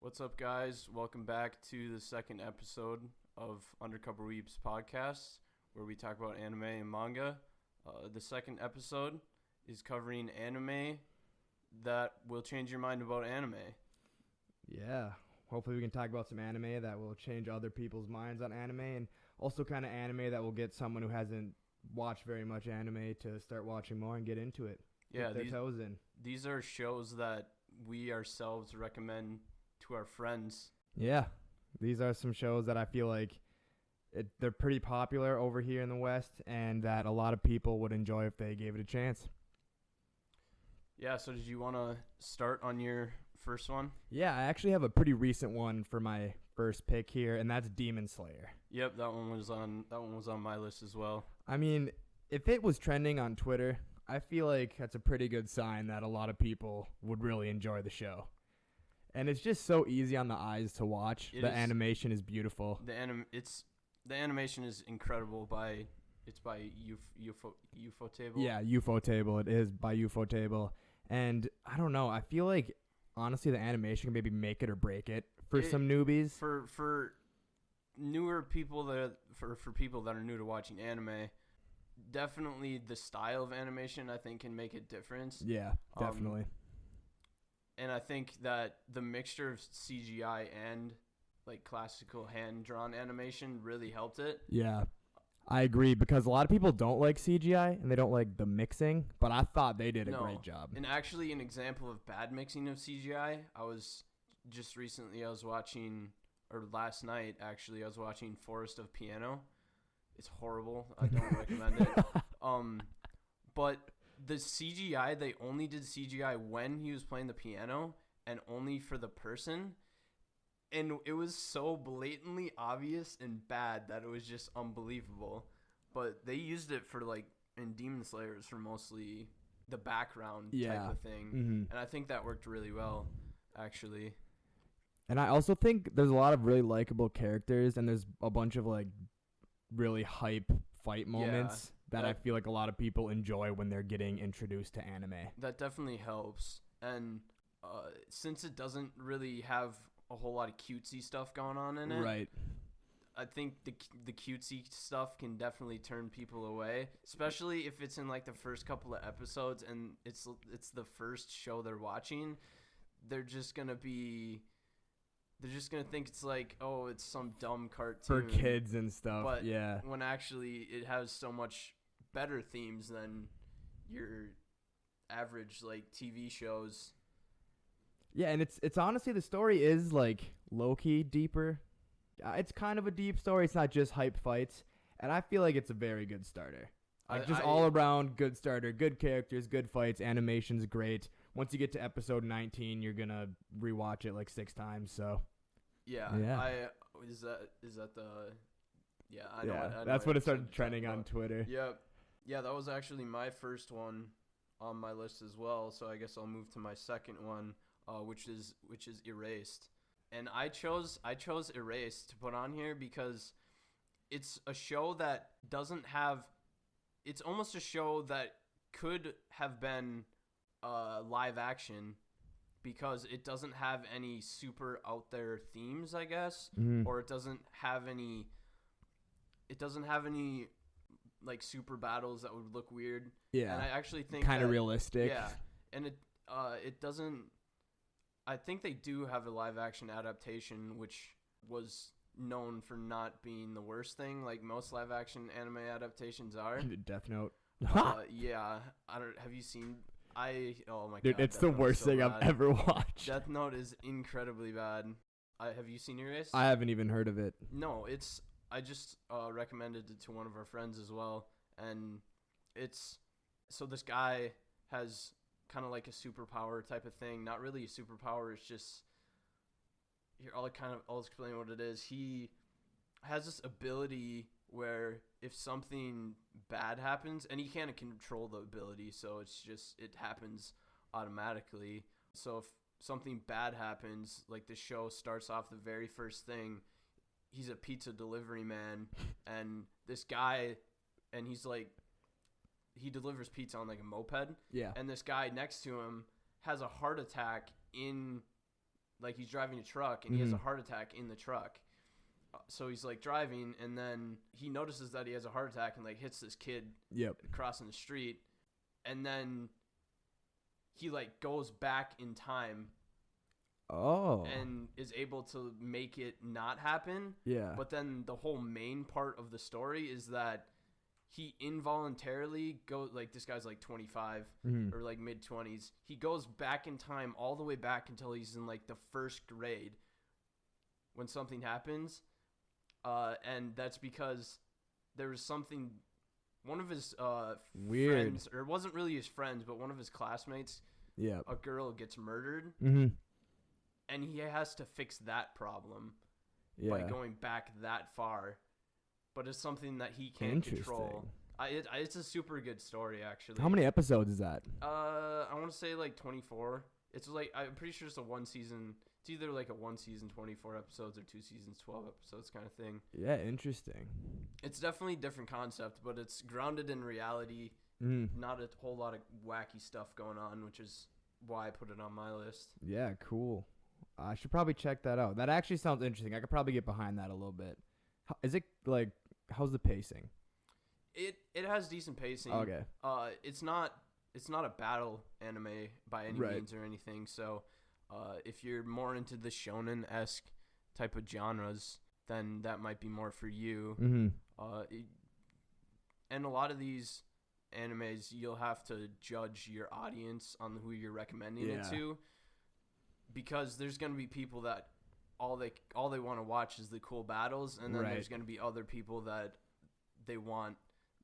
What's up, guys? Welcome back to the second episode of Undercover Weebs podcast, where we talk about anime and manga. The second episode is covering anime that will change your mind about anime. Yeah. Hopefully we can talk about some anime that will change other people's minds on anime, and also kind of anime that will get someone who hasn't watched very much anime to start watching more and get into it. Yeah, Dip their toes in. These are shows that we ourselves recommend to our friends. Yeah. These are some shows that I feel like they're pretty popular over here in the West, and that a lot of people would enjoy if they gave it a chance. Yeah, so did you want to start on your first one? Yeah, I actually have a pretty recent one for my first pick here, and that's Demon Slayer. Yep, that one was on my list as well. I mean, if it was trending on Twitter, I feel like that's a pretty good sign that a lot of people would really enjoy the show. And it's just so easy on the eyes to watch. The animation is beautiful. The animation is incredible. It's by Ufotable. Yeah, Ufotable. It is by Ufotable. And I don't know. I feel like honestly the animation can maybe make it or break it for some newbies. For newer people for people that are new to watching anime, definitely the style of animation I think can make a difference. Yeah, definitely. And I think that the mixture of CGI and like classical hand-drawn animation really helped it. Yeah, I agree, because a lot of people don't like CGI and they don't like the mixing, but I thought they did a great job. And actually, an example of bad mixing of CGI, last night actually, I was watching Forest of Piano. It's horrible. I don't recommend it. But the CGI, they only did CGI when he was playing the piano and only for the person. And it was so blatantly obvious and bad that it was just unbelievable. But they used it for, like, in Demon Slayer, it was for mostly the background type of thing. Mm-hmm. And I think that worked really well, actually. And I also think there's a lot of really likable characters, and there's a bunch of, like, really hype fight moments that I feel like a lot of people enjoy when they're getting introduced to anime. That definitely helps. And since it doesn't really have a whole lot of cutesy stuff going on in it, right? I think the cutesy stuff can definitely turn people away, especially if it's in like the first couple of episodes and it's the first show they're watching. They're just gonna think it's like, oh, it's some dumb cartoon for kids and stuff. But yeah, when actually it has so much better themes than your average like TV shows. Yeah, and it's honestly, the story is like low-key deeper. It's kind of a deep story. It's not just hype fights, and I feel like it's a very good starter. All around good starter, good characters, good fights, animation's great. Once you get to episode 19, you're gonna rewatch it like 6 times. So yeah. Is that the I know that's what it started trending on Twitter. Yeah, that was actually my first one on my list as well. So I guess I'll move to my second one, which is Erased. And I chose Erased to put on here because it's a show that doesn't have. It's almost a show that could have been live action because it doesn't have any super out there themes, I guess, or it doesn't have any like super battles that would look weird. Yeah, and I actually think kind of realistic. Yeah, and it doesn't. I think they do have a live action adaptation, which was known for not being the worst thing, like most live action anime adaptations are. Death Note. Yeah, have you seen? Oh my god, dude, it's the worst thing I've ever watched. Death Note is incredibly bad. Have you seen Erased? I haven't even heard of it. No, I just recommended it to one of our friends as well, and so this guy has kind of like a superpower type of thing. Not really a superpower. It's just here. I'll explain what it is. He has this ability where if something bad happens, and he can't control the ability, so it happens automatically. So if something bad happens, like the show starts off the very first thing, he's a pizza delivery man, and this guy, and he's like, he delivers pizza on like a moped. Yeah. And this guy next to him has a heart attack in like he's driving a truck and he has a heart attack in the truck. So he's like driving, and then he notices that he has a heart attack and like hits this kid crossing the street, and then he like goes back in time. And is able to make it not happen. Yeah. But then the whole main part of the story is that he involuntarily goes, like, this guy's like 25 or like mid 20s. He goes back in time all the way back until he's in like the first grade when something happens. And that's because there was something, one of his friends, or it wasn't really his friends, but one of his classmates, a girl gets murdered. And he has to fix that problem by going back that far. But it's something that he can't control. It's a super good story, actually. How many episodes is that? I want to say like 24. It's like, I'm pretty sure it's a one season. It's either like a 1 season, 24 episodes, or 2 seasons, 12 episodes kind of thing. Yeah, interesting. It's definitely a different concept, but it's grounded in reality. Not a whole lot of wacky stuff going on, which is why I put it on my list. Yeah, cool. I should probably check that out. That actually sounds interesting. I could probably get behind that a little bit. Is it like, how's the pacing? It has decent pacing. Okay. It's not a battle anime by any means or anything. So, if you're more into the shonen-esque type of genres, then that might be more for you. And a lot of these animes, you'll have to judge your audience on who you're recommending it to. Because there's going to be people that all they want to watch is the cool battles, and then there's going to be other people that they want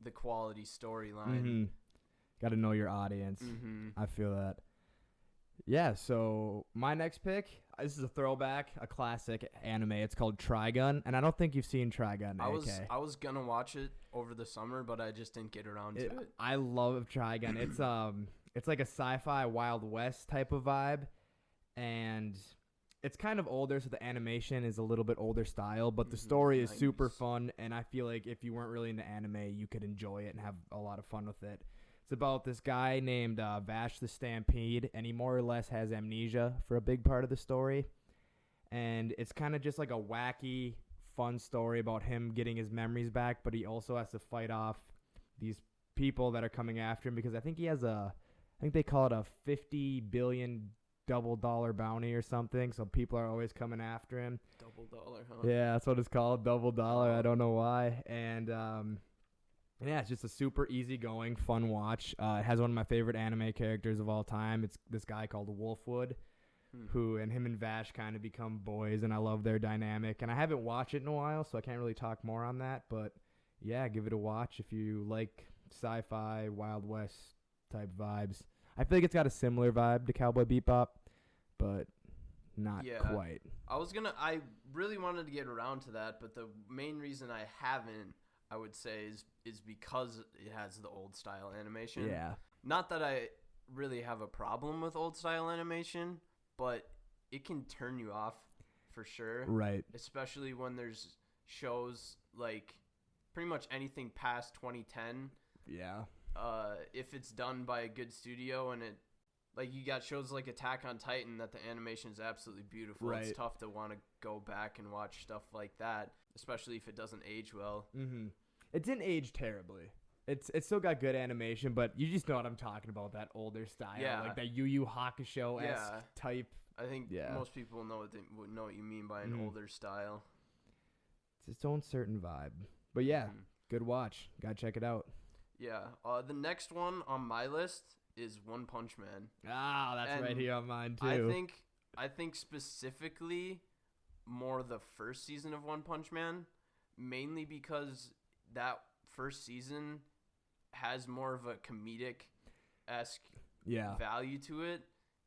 the quality storyline. Got to know your audience. I feel that. Yeah, so my next pick, this is a throwback, a classic anime. It's called Trigun, and I don't think you've seen Trigun. I was going to watch it over the summer, but I just didn't get around to it. I love Trigun. It's like a sci-fi Wild West type of vibe. And it's kind of older, so the animation is a little bit older style, but the story is super fun, and I feel like if you weren't really into anime, you could enjoy it and have a lot of fun with it. It's about this guy named Vash the Stampede, and he more or less has amnesia for a big part of the story. And it's kind of just like a wacky, fun story about him getting his memories back, but he also has to fight off these people that are coming after him, because I think they call it a $50 billion double dollar bounty or something, so people are always coming after him. Double dollar, huh? Yeah, that's what it's called, double dollar. I don't know why. And yeah, it's just a super easygoing, fun watch. It has one of my favorite anime characters of all time. It's this guy called Wolfwood, who and him and Vash kind of become boys, and I love their dynamic. And I haven't watched it in a while, so I can't really talk more on that. But yeah, give it a watch if you like sci-fi, Wild West type vibes. I feel like it's got a similar vibe to Cowboy Bebop, but not quite. I really wanted to get around to that, but the main reason I haven't, I would say, is because it has the old style animation. Yeah. Not that I really have a problem with old style animation, but it can turn you off for sure. Right. Especially when there's shows like pretty much anything past 2010. Yeah. If it's done by a good studio, and it, like, you got shows like Attack on Titan that the animation is absolutely beautiful. Right. It's tough to want to go back and watch stuff like that, especially if it doesn't age well. It didn't age terribly. It's still got good animation, but you just know what I'm talking about, that older style, like that Yu Yu Hakusho-esque type. I think most people know what you mean by an older style. It's its own certain vibe. But yeah, good watch. Gotta check it out. Yeah. The next one on my list is One Punch Man. That's right here on mine too. I think specifically more the first season of One Punch Man, mainly because that first season has more of a comedic-esque value to it,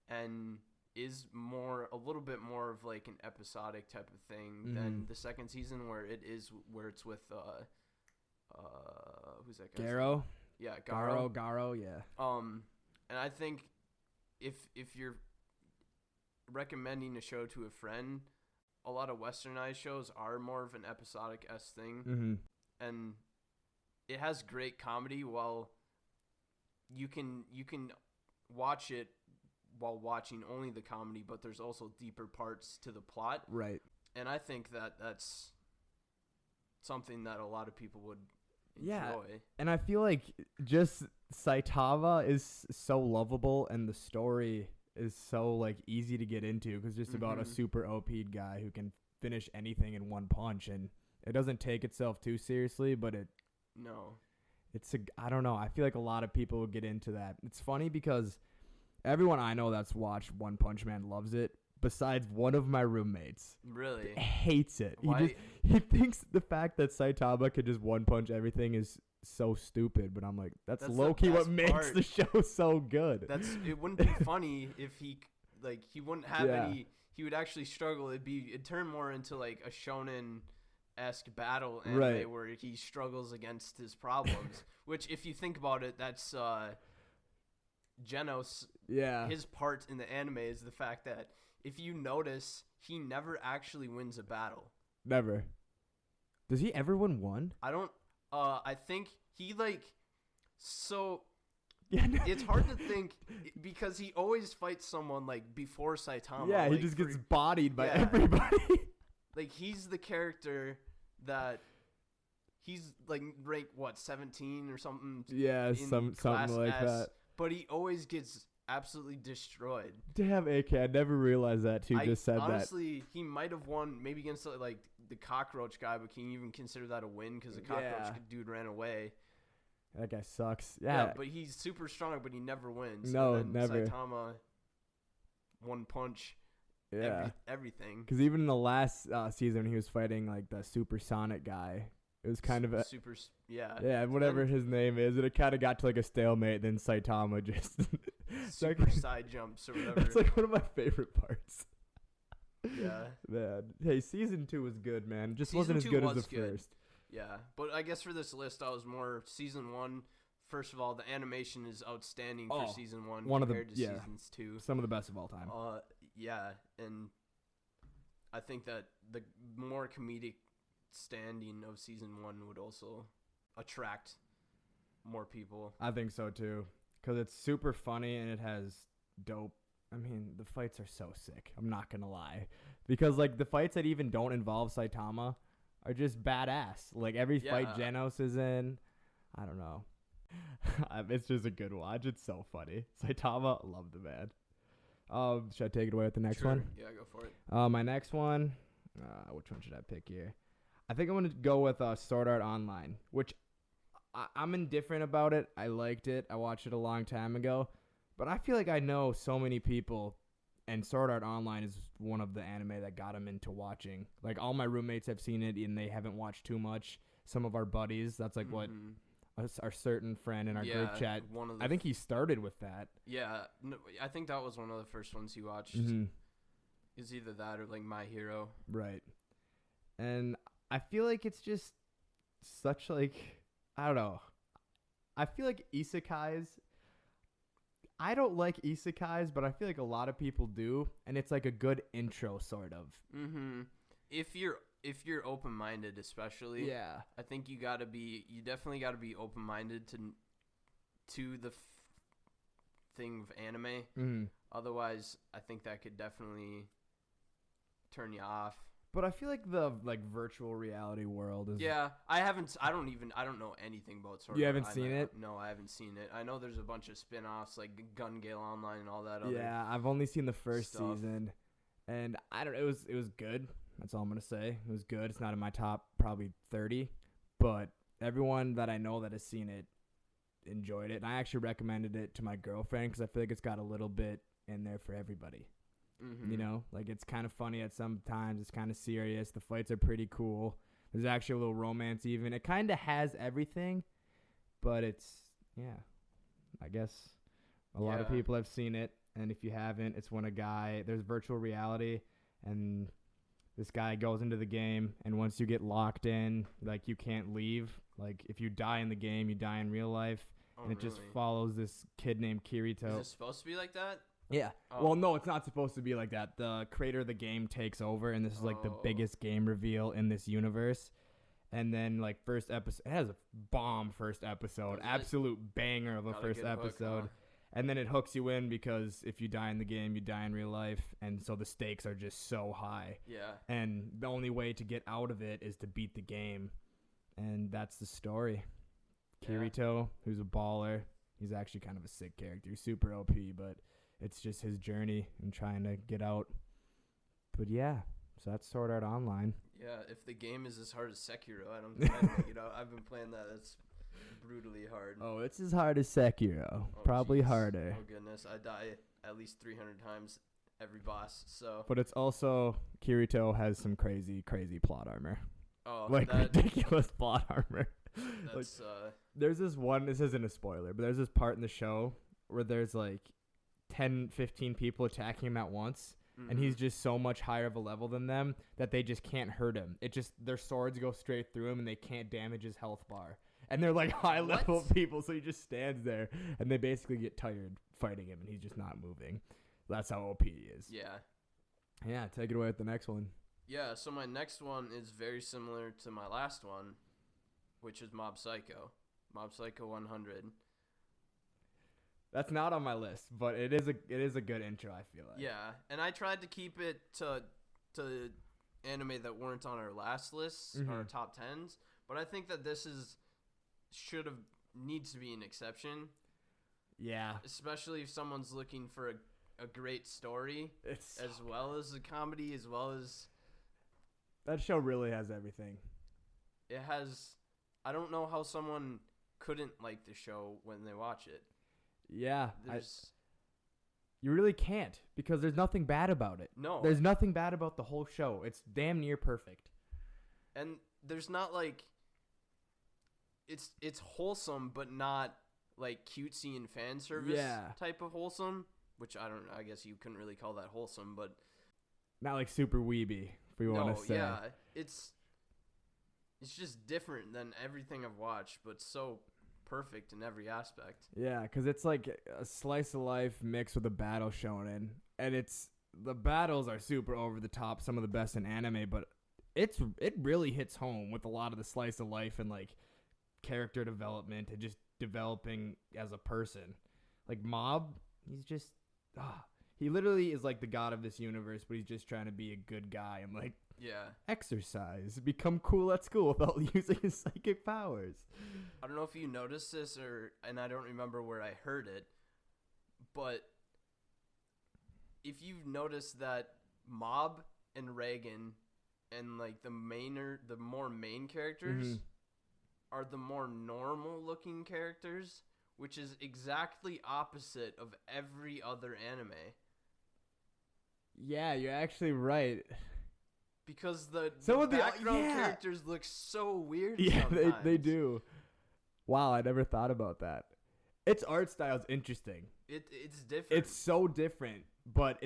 and is a little bit more of like an episodic type of thing than the second season, where it's with who's that guy? Garo. Yeah, Garo. Garo, yeah. And I think if you're recommending a show to a friend, a lot of westernized shows are more of an episodic-esque thing, and it has great comedy. While you can watch it while watching only the comedy, but there's also deeper parts to the plot. Right. And I think that that's something that a lot of people would enjoy. Yeah. And I feel like just Saitama is so lovable, and the story is so like easy to get into because just about a super OP'd guy who can finish anything in one punch, and it doesn't take itself too seriously, but I don't know. I feel like a lot of people would get into that. It's funny because everyone I know that's watched One Punch Man loves it, besides one of my roommates. Really? Hates it. Why? He thinks the fact that Saitama could just one punch everything is so stupid, but I'm like, that's low-key what makes the show so good. It wouldn't be funny if he wouldn't have any, he would actually struggle. It'd turn more into like a shonen-esque battle anime where he struggles against his problems, which if you think about it, that's Genos. Yeah. His part in the anime is the fact that if you notice, he never actually wins a battle. Never. Does he ever win one? I think he it's hard to think because he always fights someone like before Saitama. Yeah, he just gets bodied by everybody. Like he's the character that he's like ranked 17 or something. Yeah, something like S, that. But he always gets absolutely destroyed. Damn, AK, I never realized that too. Just said honestly, he might have won maybe against like the cockroach guy, but can you even consider that a win? Because the cockroach dude ran away. That guy sucks. Yeah, but he's super strong, but he never wins. No, never. Saitama, one punch. Yeah, everything. Because even in the last season, he was fighting like the supersonic guy. It was kind of a whatever his name is, and it kind of got to like a stalemate. Then Saitama just super side jumps or whatever. It's like one of my favorite parts. Yeah, man. Hey, season 2 was good, man. Just wasn't as good as the first. Yeah, but I guess for this list, I was more season 1. First of all, the animation is outstanding for season 1 compared to seasons 2. Some of the best of all time. Yeah, and I think that the more comedic standing of season 1 would also attract more people. I think so too, because it's super funny and it has dope. I mean, the fights are so sick. I'm not gonna lie, because like the fights that even don't involve Saitama are just badass. Like every fight Genos is in, I don't know. It's just a good watch. It's so funny. Saitama, love the man. Should I take it away with the next one? Yeah, go for it. My next one, which one should I pick here? I think I'm going to go with Sword Art Online, which I'm indifferent about it. I liked it. I watched it a long time ago. But I feel like I know so many people, and Sword Art Online is one of the anime that got them into watching. Like, all my roommates have seen it, and they haven't watched too much. Some of our buddies, that's like what our certain friend in our group chat, I think he started with that. Yeah, no, I think that was one of the first ones he watched. It's either that or like My Hero. Right. And I feel like it's just such like, I don't know. I feel like isekais, I don't like isekais, but I feel like a lot of people do, and it's like a good intro sort of. If you're open-minded, especially, I think you definitely gotta be open-minded to the thing of anime. Otherwise, I think that could definitely turn you off. But I feel like the virtual reality world is. Yeah, I don't know anything about Sword Art. You haven't seen it? No, I haven't seen it. I know there's a bunch of spin-offs like Gun Gale Online and all that. Yeah, I've only seen the first season, and I don't. It was good. That's all I'm gonna say. It was good. It's not in my top probably 30, but everyone that I know that has seen it enjoyed it, and I actually recommended it to my girlfriend because I feel like it's got a little bit in there for everybody. You know, like it's kind of funny at some times. It's kind of serious. The fights are pretty cool. There's actually a little romance even. It kind of has everything, but it's, I guess a lot of people have seen it. And if you haven't, it's when there's virtual reality, and this guy goes into the game, and once you get locked in, like you can't leave. Like if you die in the game, you die in real life. And it just follows this kid named Kirito. Is it supposed to be like that? Yeah. Well, no, it's not supposed to be like that. The creator of the game takes over, and this is like the biggest game reveal in this universe. And then like first episode, it has a bomb first episode, absolute banger of a first episode. And then it hooks you in because if you die in the game, you die in real life. And so the stakes are just so high. Yeah. And the only way to get out of it is to beat the game. And that's the story. Yeah. Kirito, who's a baller. He's actually kind of a sick character. He's super OP, but it's just his journey and trying to get out. But yeah, so that's Sword Art Online. Yeah, if the game is as hard as Sekiro, I don't think I'd make it out. I've been playing that. It's brutally hard. Oh, it's as hard as Sekiro. Oh, Probably jeez. harder. Oh, goodness. I die at least 300 times every boss, so. But it's also, Kirito has some crazy, crazy plot armor. Oh, Like, ridiculous plot armor. That's, There's this one, this isn't a spoiler, but there's this part in the show where there's like 10, 15 people attacking him at once. And he's just so much higher of a level than them that they just can't hurt him. It just, their swords go straight through him and they can't damage his health bar. And they're like high level people, so he just stands there and they basically get tired fighting him and he's just not moving. That's how OP he is. Yeah. Yeah, take it away with the next one. Yeah, so my next one is very similar to my last one, which is Mob Psycho. Mob Psycho 100. That's not on my list, but it is a good intro, I feel like. Yeah, and I tried to keep it to anime that weren't on our last lists, our top 10s, but I think that this needs to be an exception. Yeah. Especially if someone's looking for a great story, as well as a comedy, as well as... That show really has everything. It has... I don't know how someone couldn't like the show when they watch it. Yeah. You really can't, because there's nothing bad about it. No. There's nothing bad about the whole show. It's damn near perfect. And there's not like... It's wholesome, but not like cutesy and fan service type of wholesome, which I guess you couldn't really call that wholesome, but... Not like super weeby, if we want to say. Yeah. It's just different than everything I've watched, but so perfect in every aspect. Yeah, because it's like a slice of life mixed with a battle shonen, and the battles are super over the top, some of the best in anime, but it really hits home with a lot of the slice of life and like character development and just developing as a person. Like Mob, he's just he literally is like the god of this universe, but he's just trying to be a good guy. I'm like, yeah, exercise, become cool at school without using his psychic powers. I don't know if you noticed this and I don't remember where I heard it, but if you've noticed that Mob and Reagan and like the more main characters are the more normal looking characters, which is exactly opposite of every other anime. Yeah, you're actually right. Because the Some background characters look so weird. Yeah, sometimes. they do. Wow, I never thought about that. Its art style's interesting. It's different. It's so different, but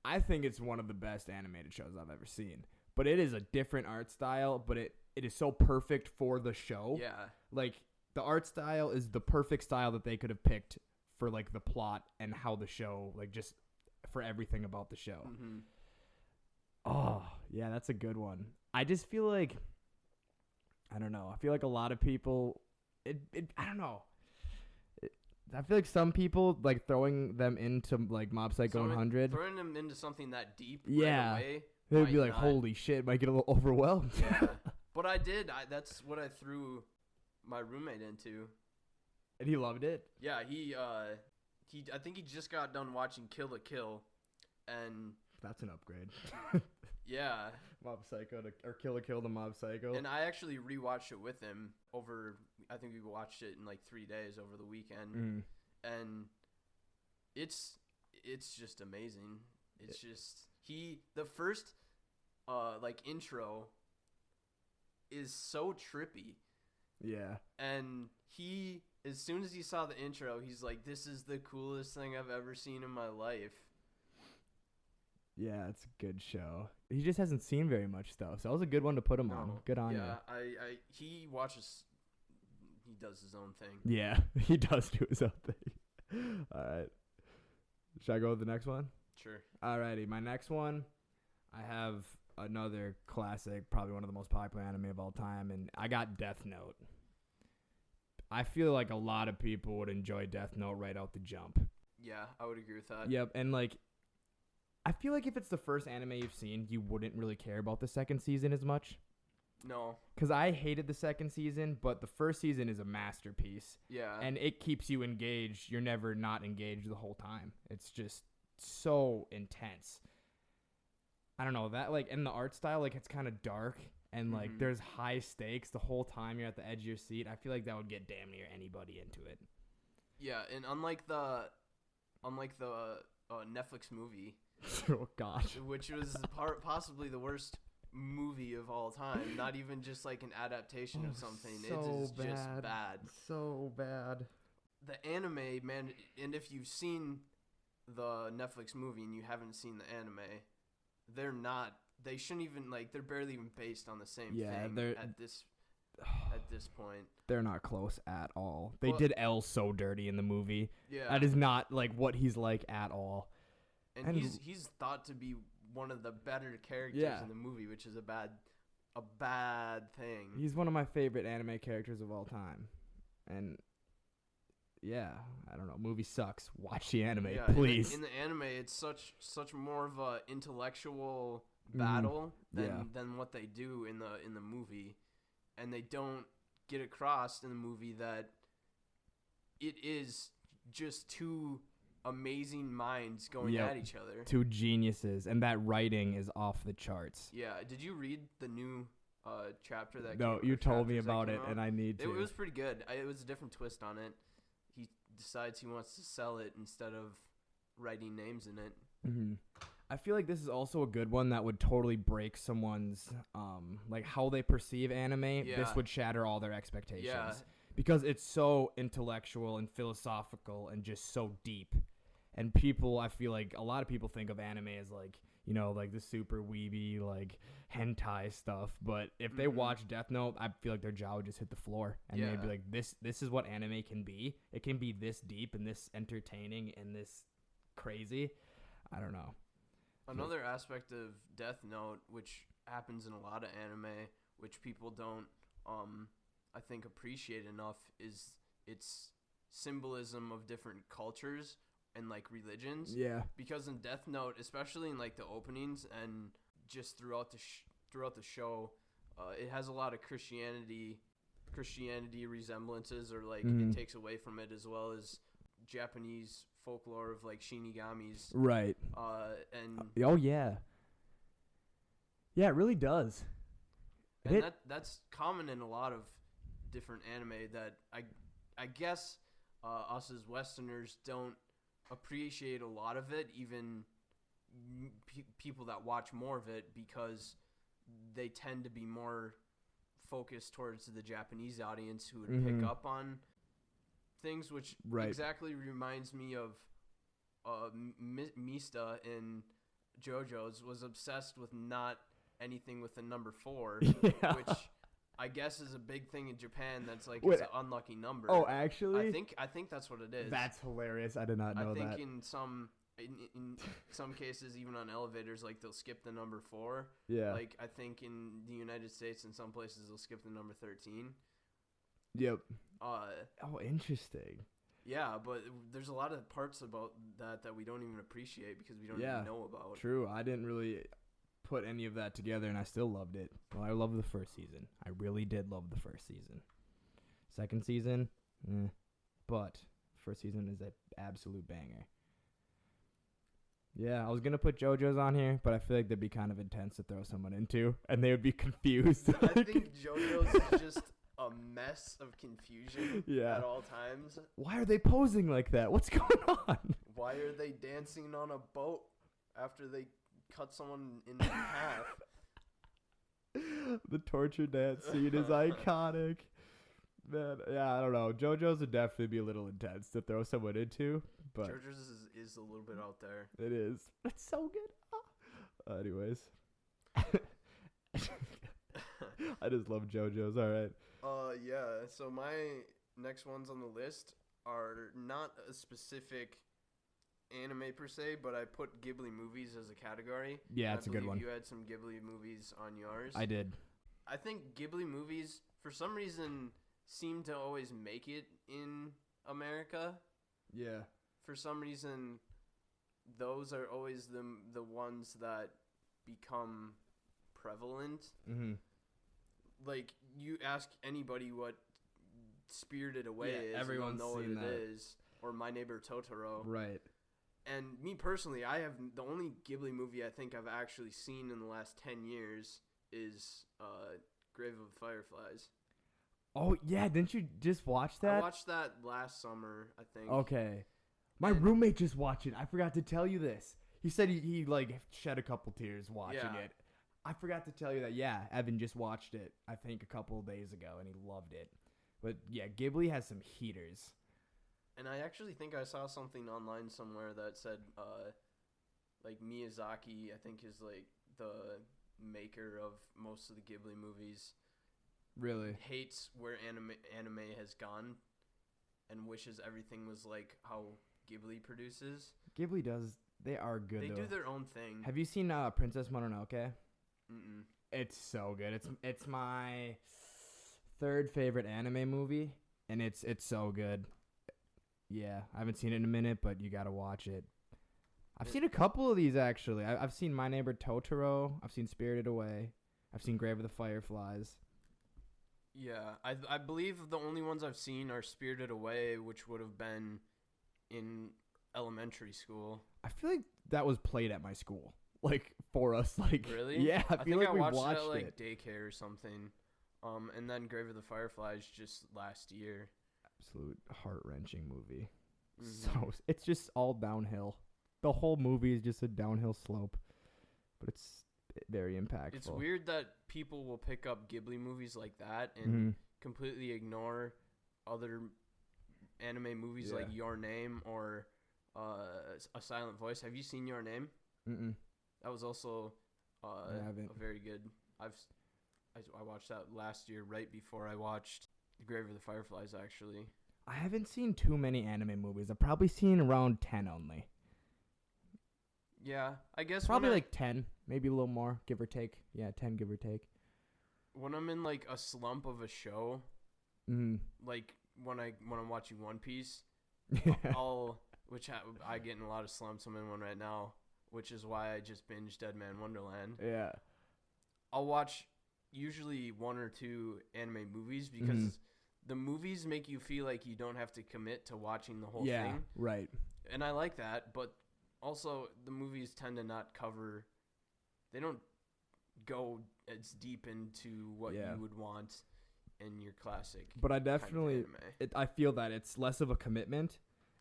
I think it's one of the best animated shows I've ever seen. But it is a different art style, but it is so perfect for the show. Yeah. Like, the art style is the perfect style that they could have picked for, like, the plot and how the show, like, just for everything about the show. Mm-hmm. Oh, yeah, that's a good one. I just feel like, I don't know. I feel like a lot of people, I don't know. I feel like some people, like, throwing them into, like, Mob Psycho 100. Throwing them into something that deep yeah, right away. They'd be like, holy shit, might get a little overwhelmed. Yeah. But I did. That's what I threw my roommate into. And he loved it? Yeah, I think he just got done watching Kill la Kill, and... That's an upgrade. Yeah. Mob Psycho or Kill la Kill to Mob Psycho. And I actually rewatched it with him I think we watched it in like 3 days over the weekend. And it's just amazing. It's just, the first, like intro is so trippy. Yeah. And as soon as he saw the intro, he's like, this is the coolest thing I've ever seen in my life. Yeah, it's a good show. He just hasn't seen very much stuff, so that was a good one to put him on. Good on you. Yeah, he does his own thing. Yeah, he does do his own thing. All right. Should I go with the next one? Sure. Alrighty, my next one, I have another classic, probably one of the most popular anime of all time, and I got Death Note. I feel like a lot of people would enjoy Death Note right out the jump. Yeah, I would agree with that. Yep, and like, I feel like if it's the first anime you've seen, you wouldn't really care about the second season as much. No. Because I hated the second season, but the first season is a masterpiece. Yeah. And it keeps you engaged. You're never not engaged the whole time. It's just so intense. I don't know, that, like, and the art style, like, it's kind of dark. And, like, there's high stakes the whole time you're at the edge of your seat. I feel like that would get damn near anybody into it. Yeah, and unlike the Netflix movie, Oh, gosh. which was possibly the worst movie of all time, not even just like an adaptation of something. So it is just bad. So bad. The anime, man, and if you've seen the Netflix movie and you haven't seen the anime, they shouldn't even, like, they're barely even based on the same thing at this point. They're not close at all. They did L so dirty in the movie. Yeah. That is not like what he's like at all. And he's thought to be one of the better characters in the movie, which is a bad thing. He's one of my favorite anime characters of all time. And yeah, I don't know. Movie sucks. Watch the anime, please. In the anime, it's such more of a intellectual battle than what they do in the movie, and they don't get across in the movie that it is just two amazing minds going at each other. Two geniuses, and that writing is off the charts. Yeah. Did you read the new chapter that? No, you told me about it, and I need to. It was pretty good. It was a different twist on it. He decides he wants to sell it instead of writing names in it. Mm-hmm. I feel like this is also a good one that would totally break someone's like how they perceive anime. Yeah. This would shatter all their expectations. Yeah. Because it's so intellectual and philosophical and just so deep. And people, I feel like a lot of people think of anime as like, you know, like the super weeby, like hentai stuff. But if they watch Death Note, I feel like their jaw would just hit the floor. And they'd be like, this is what anime can be. It can be this deep and this entertaining and this crazy. I don't know. Another aspect of Death Note, which happens in a lot of anime, which people don't, I think, appreciate enough, is its symbolism of different cultures and, like, religions. Yeah. Because in Death Note, especially in, like, the openings and just throughout the show, it has a lot of Christianity resemblances, or, like, it takes away from it, as well as Japanese folklore of, like, shinigamis. Right. And oh yeah. Yeah, it really does. And that's common in a lot of different anime that I guess us as Westerners don't appreciate a lot of it, even people that watch more of it, because they tend to be more focused towards the Japanese audience who would pick up on things, which exactly reminds me of Mista in JoJo's was obsessed with not anything with the number 4, which I guess is a big thing in Japan. That's like it's an unlucky number. Oh, actually? I think that's what it is. That's hilarious. I did not know that. I think in some cases, even on elevators, like they'll skip the number 4. Yeah. Like I think in the United States, in some places, they'll skip the number 13. Yep. Oh, interesting. Yeah, but there's a lot of parts about that we don't even appreciate because we don't even know about. True. I didn't really put any of that together, and I still loved it. Well, I loved the first season. I really did love the first season. Second season, but first season is an absolute banger. Yeah, I was going to put JoJo's on here, but I feel like they'd be kind of intense to throw someone into, and they would be confused. I think JoJo's is just a mess of confusion at all times. Why are they posing like that? What's going on? Why are they dancing on a boat after they cut someone in half? The torture dance scene is iconic. Man, yeah, I don't know. JoJo's would definitely be a little intense to throw someone into, but JoJo's is a little bit out there. It is. It's so good. Anyways. I just love JoJo's. All right. Yeah. So my next ones on the list are not a specific anime per se, but I put Ghibli movies as a category. Yeah, it's a good one. You had some Ghibli movies on yours. I did. I think Ghibli movies, for some reason, seem to always make it in America. Yeah. For some reason, those are always the ones that become prevalent. Mm-hmm. Like, you ask anybody what Spirited Away is, everyone's and they'll know seen what that. it is, or My Neighbor Totoro. Right. And me personally, I have the only Ghibli movie I think I've actually seen in the last 10 years is Grave of the Fireflies. Oh, yeah. Didn't you just watch that? I watched that last summer, I think. Okay. My And- roommate just watched it. I forgot to tell you this. He said he like shed a couple tears watching Yeah. it. I forgot to tell you that. Yeah, Evan just watched it, I think, a couple of days ago, and he loved it. But yeah, Ghibli has some heaters. And I actually think I saw something online somewhere that said, like, Miyazaki, I think, is, like, the maker of most of the Ghibli movies, Really? hates where anime has gone and wishes everything was like how Ghibli produces. Ghibli does. They are good. They though. do their own thing. Have you seen Princess Mononoke? Mm-mm. It's so good. It's my third favorite anime movie, and it's so good. Yeah, I haven't seen it in a minute, but you gotta watch it. I've seen a couple of these actually. I've seen My Neighbor Totoro. I've seen Spirited Away. I've seen Grave of the Fireflies. Yeah, I believe the only ones I've seen are Spirited Away, which would have been in elementary school. I feel like that was played at my school, like for us. Like Really? Yeah, I feel think like I we watched watched it at, like, it. daycare or something. And then Grave of the Fireflies just last year. Absolute heart wrenching movie. Mhm. So it's just all downhill. The whole movie is just a downhill slope, but it's very impactful. It's weird that people will pick up Ghibli movies like that and Mhm. completely ignore other anime movies like Yeah. Your Name or A Silent Voice. Have you seen Your Name? Mm-mm. That was also I haven't. a very good. I watched that last year, right before I watched Grave of the Fireflies. Actually, I haven't seen too many anime movies. I've probably seen around 10 only. yeah, I guess Probably when like 10, maybe a little more, give or take. Yeah, 10, give or take. when I'm in like a slump of a show, Mm. like when I'm watching One Piece, Yeah. I get in a lot of slumps. I'm in one right now, which is why I just binged Dead Man Wonderland. Yeah. I'll watch usually one or two anime movies because the movies make you feel like you don't have to commit to watching the whole Yeah, thing. right. And I like that, but also the movies tend to not cover, they don't go as deep into what Yeah. you would want in your classic But I kind of definitely, anime. I feel that it's less of a commitment,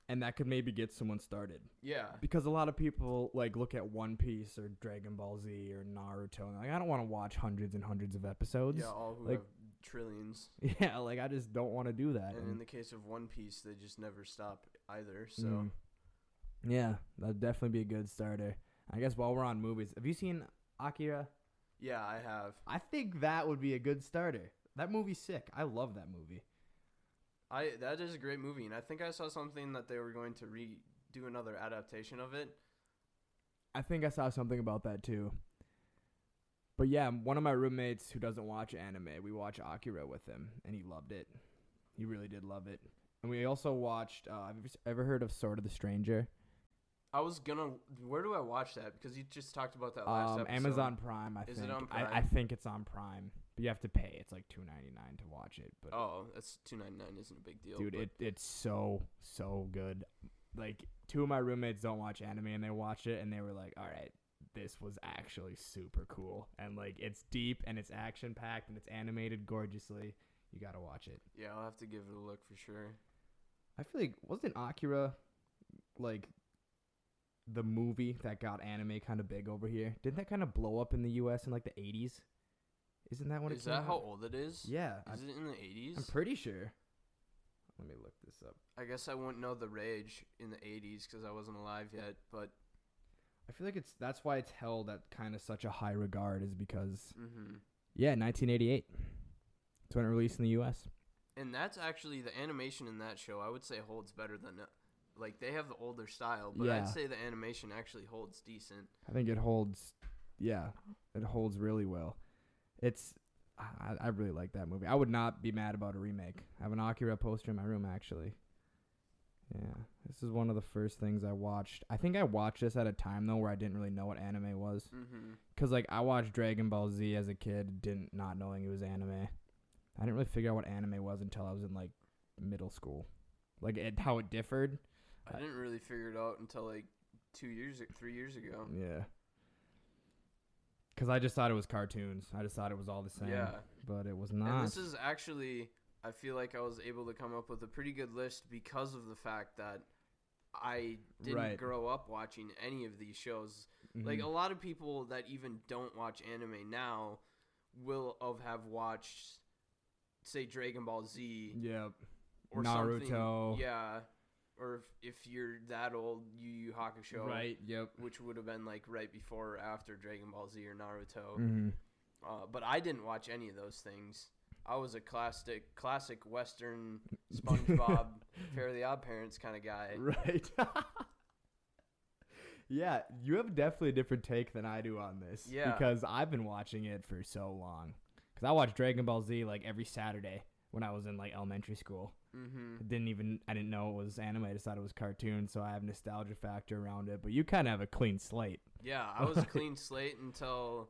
and that could maybe get someone started. Yeah. Because a lot of people like look at One Piece or Dragon Ball Z or Naruto, and they're like, I don't want to watch hundreds and hundreds of episodes. Yeah, all who like- have trillions. Yeah, like I just don't want to do that. And in the case of One Piece, they just never stop either. So Mm. Yeah, that'd definitely be a good starter. I guess while we're on movies, have you seen Akira? yeah, I have. I think that would be a good starter. That movie's sick. I love that movie. That is a great movie, and I think I saw something that they were going to do another adaptation of it. I think I saw something about that too. But yeah, one of my roommates who doesn't watch anime, we watched Akira with him, and he loved it. He really did love it. And we also watched, have you ever heard of Sword of the Stranger? I was gonna. Where do I watch that? Because you just talked about that last episode. Amazon Prime, I think. Is it on I Prime? think it's on Prime. But you have to pay. It's like $2.99 to watch it. But Oh, that's $2.99 isn't a big deal. dude, but it's so good. Like, two of my roommates don't watch anime, and they watched it, and they were like, all right, this was actually super cool. And like, it's deep, and it's action packed, and it's animated gorgeously. You gotta watch it. yeah, I'll have to give it a look for sure. I feel like, wasn't Akira like the movie that got anime kind of big over here? Didn't that kind of blow up in the US in like the 80s? Isn't that when it Is came that out? how old it is? Yeah, Is it in the 80s? I'm pretty sure. Let me look this up. I guess I wouldn't know the rage in the 80s because I wasn't alive yet. But I feel like that's why it's held at kind of such a high regard, is because mhm. yeah, 1988. It's when it released in the US. And that's actually the animation in that show. I would say holds better than like they have the older style, but Yeah. I'd say the animation actually holds decent. I think it holds, yeah, it holds really well. It's I really like that movie. I would not be mad about a remake. I have an Akira poster in my room, actually. Yeah, this is one of the first things I watched. I think I watched this at a time, though, where I didn't really know what anime was. Because, like, I watched Dragon Ball Z as a kid, not knowing it was anime. I didn't really figure out what anime was until I was in, like, middle school. Like, how it differed. I didn't really figure it out until, like, 3 years ago. Yeah. Because I just thought it was cartoons. I just thought it was all the same. Yeah. But it was not. And this is actually... I feel like I was able to come up with a pretty good list because of the fact that I didn't grow up watching any of these shows. Mm-hmm. Like, a lot of people that even don't watch anime now will have watched, say, Dragon Ball Z. Yep. Or Naruto. Something. Yeah. Or if you're that old, Yu Yu Hakusho. Right, yep. Which would have been, like, right before or after Dragon Ball Z or Naruto. Mm-hmm. But I didn't watch any of those things. I was a classic Western SpongeBob, Fairly Odd Parents kind of guy. Right. Yeah, you have definitely a different take than I do on this. Yeah. Because I've been watching it for so long. Because I watched Dragon Ball Z like every Saturday when I was in like elementary school. Mm-hmm. I didn't know it was anime. I just thought it was cartoon, so I have nostalgia factor around it. But you kind of have a clean slate. Yeah, I was a clean slate until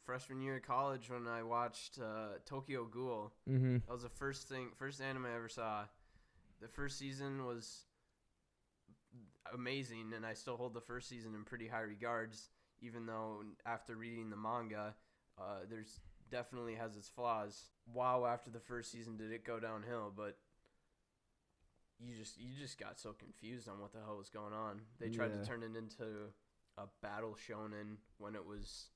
freshman year of college when I watched Tokyo Ghoul. Mm-hmm. That was the first anime I ever saw. The first season was amazing, and I still hold the first season in pretty high regards, even though after reading the manga, there's definitely has its flaws. Wow, after the first season did it go downhill, but you just got so confused on what the hell was going on. They tried to turn it into a battle shonen when it was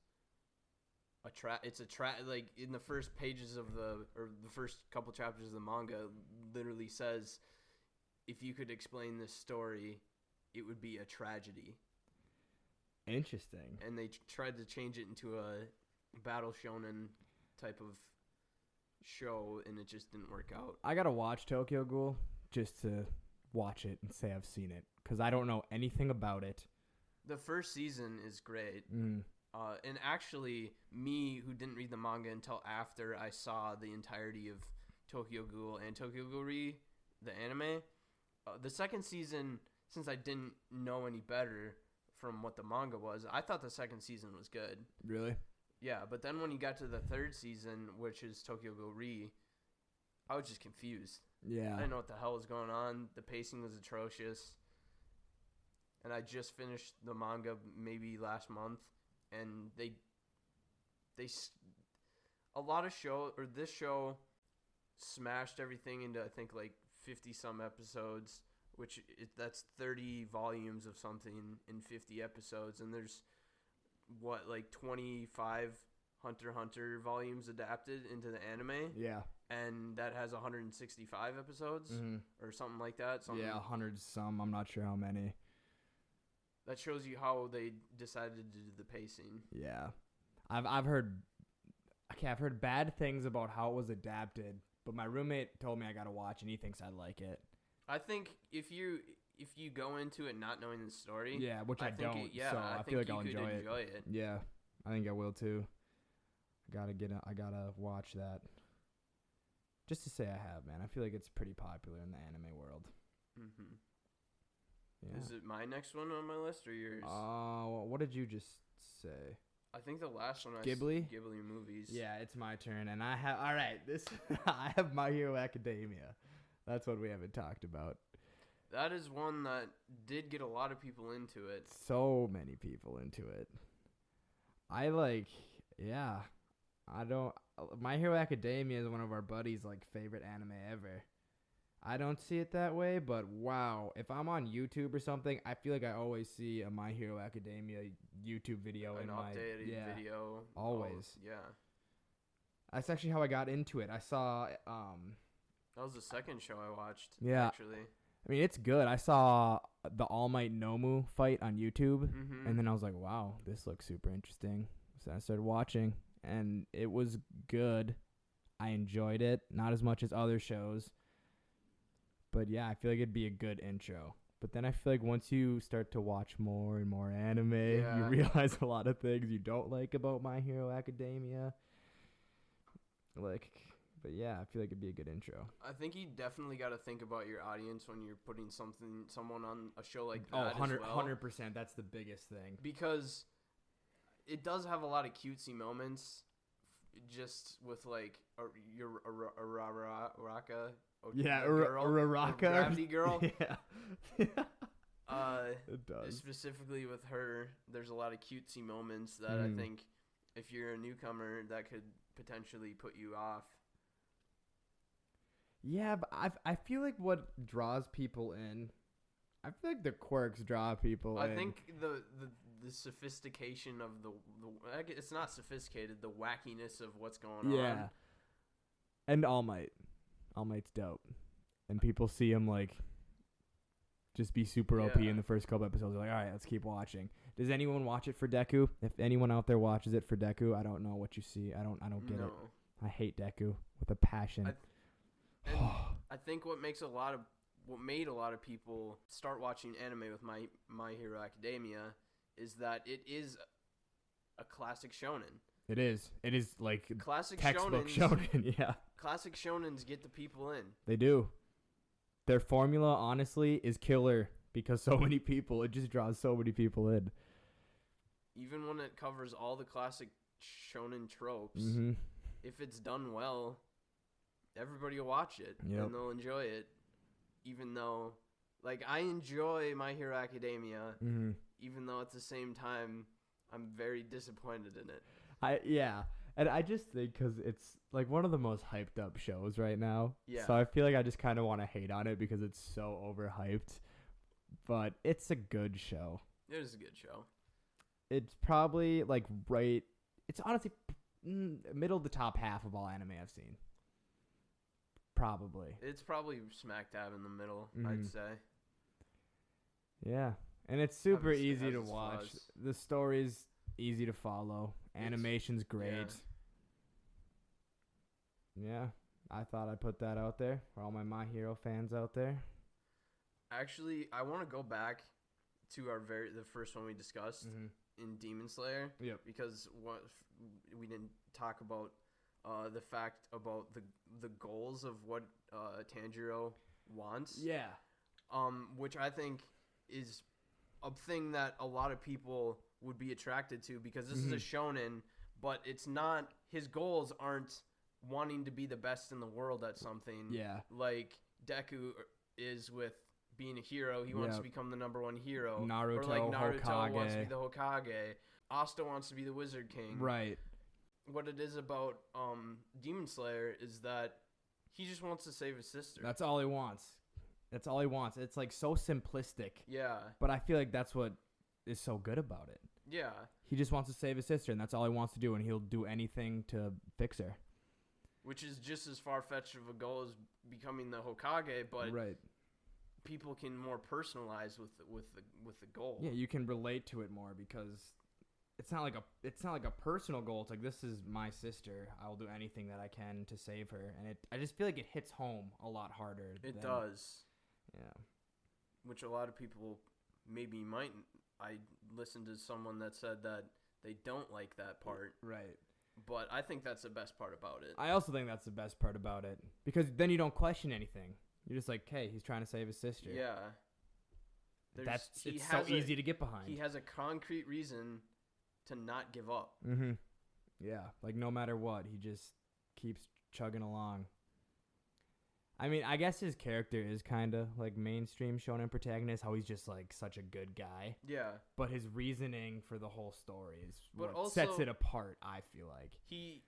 like in the first pages of the first couple chapters of the manga literally says, if you could explain this story, it would be a tragedy. Interesting. And they tried to change it into a battle shonen type of show, and it just didn't work out. I gotta watch Tokyo Ghoul just to watch it and say I've seen it, because I don't know anything about it. The first season is great. And actually, me, who didn't read the manga until after I saw the entirety of Tokyo Ghoul and Tokyo Ghoul Re, the anime, the second season, since I didn't know any better from what the manga was, I thought the second season was good. Really? Yeah, but then when you got to the third season, which is Tokyo Ghoul Re, I was just confused. Yeah. I didn't know what the hell was going on. The pacing was atrocious. And I just finished the manga maybe last month. And this show smashed everything into, I think, like 50 some episodes, that's 30 volumes of something in 50 episodes. And there's like 25 Hunter x Hunter volumes adapted into the anime. Yeah. And that has 165 episodes or something like that. Yeah, 100 some. I'm not sure how many. That shows you how they decided to do the pacing. Yeah. I've heard bad things about how it was adapted, but my roommate told me I got to watch, and he thinks I'd like it. I think if you go into it not knowing the story, yeah, which I don't, so I feel like I'll enjoy it. Yeah, I think I will too. I gotta watch that. Just to say I have, man. I feel like it's pretty popular in the anime world. Mm-hmm. Yeah. Is it my next one on my list or yours? What did you just say? I think the last one Ghibli movies. Yeah, it's my turn, and I have My Hero Academia. That's what we haven't talked about. That is one that did get a lot of people into it. So many people into it. My Hero Academia is one of our buddies' like favorite anime ever. I don't see it that way, but wow, if I'm on YouTube or something, I feel like I always see a My Hero Academia YouTube video An updated video. Always. Yeah. That's actually how I got into it. I saw that was the second show I watched. Yeah. Actually. I mean, it's good. I saw the All Might Nomu fight on YouTube, Mm-hmm. and then I was like, wow, this looks super interesting. So I started watching, and it was good. I enjoyed it, not as much as other shows. But yeah, I feel like it'd be a good intro. But then I feel like once you start to watch more and more anime, you realize a lot of things you don't like about My Hero Academia. Like, but yeah, I feel like it'd be a good intro. I think you definitely got to think about your audience when you're putting someone on a show like that. Oh, as well. 100%. That's the biggest thing. Because it does have a lot of cutesy moments, just with like your Araka. Yeah, Araka. Gravity girl. Yeah. It does. Specifically with her, there's a lot of cutesy moments that I think if you're a newcomer, that could potentially put you off. Yeah, but I feel like what draws people in, I feel like the quirks draw people in. I think the sophistication of it's not sophisticated, the wackiness of what's going on. Yeah. And All Might. All Might's dope. And people see him like just be super OP in the first couple episodes. They're like, all right, let's keep watching. Does anyone watch it for Deku? If anyone out there watches it for Deku, I don't know what you see. I don't get it. I hate Deku with a passion. I think what made a lot of people start watching anime with My Hero Academia is that it is a classic shonen. It is. It is like classic textbook shonen. Yeah. Classic shonens get the people in. They do. Their formula, honestly, is killer because so many people. It just draws so many people in. Even when it covers all the classic shonen tropes, if it's done well, everybody will watch it and they'll enjoy it. Even though, like, I enjoy My Hero Academia, even though at the same time I'm very disappointed in it. And I just think because it's like one of the most hyped up shows right now. Yeah. So I feel like I just kind of want to hate on it because it's so overhyped. But it's a good show. It is a good show. It's probably like it's honestly middle of the top half of all anime I've seen. Probably. It's probably smack dab in the middle, I'd say. Yeah. And it's super easy to watch. The story's easy to follow. Animation's great. Yeah. I thought I'd put that out there for all my Hero fans out there. Actually, I want to go back to the first one we discussed in Demon Slayer. Yep. Because we didn't talk about the fact about the goals of what Tanjiro wants. Yeah. Which I think is a thing that a lot of people would be attracted to because this is a shonen, but it's not, his goals aren't wanting to be the best in the world at something. Yeah. Like Deku is with being a hero. He wants to become the number one hero. Naruto, or like Naruto Hokage. wants to be the Hokage. Asta wants to be the Wizard King. Right. What it is about Demon Slayer is that he just wants to save his sister. That's all he wants. That's all he wants. It's like so simplistic. Yeah. But I feel like that's what is so good about it. Yeah. He just wants to save his sister, and that's all he wants to do, and he'll do anything to fix her. Which is just as far-fetched of a goal as becoming the Hokage, but people can more personalize with the goal. Yeah, you can relate to it more because it's not like a personal goal. It's like, this is my sister. I will do anything that I can to save her, and I just feel like it hits home a lot harder. It does. Yeah. Which a lot of people maybe might. I listened to someone that said that they don't like that part. Right. But I think that's the best part about it. I also think that's the best part about it because then you don't question anything. You're just like, hey, he's trying to save his sister. Yeah. It's so easy to get behind. He has a concrete reason to not give up. Mm-hmm. Yeah, like no matter what, he just keeps chugging along. I mean, I guess his character is kind of like mainstream shonen protagonist, how he's just like such a good guy. Yeah. But his reasoning for the whole story is what also sets it apart, I feel like. He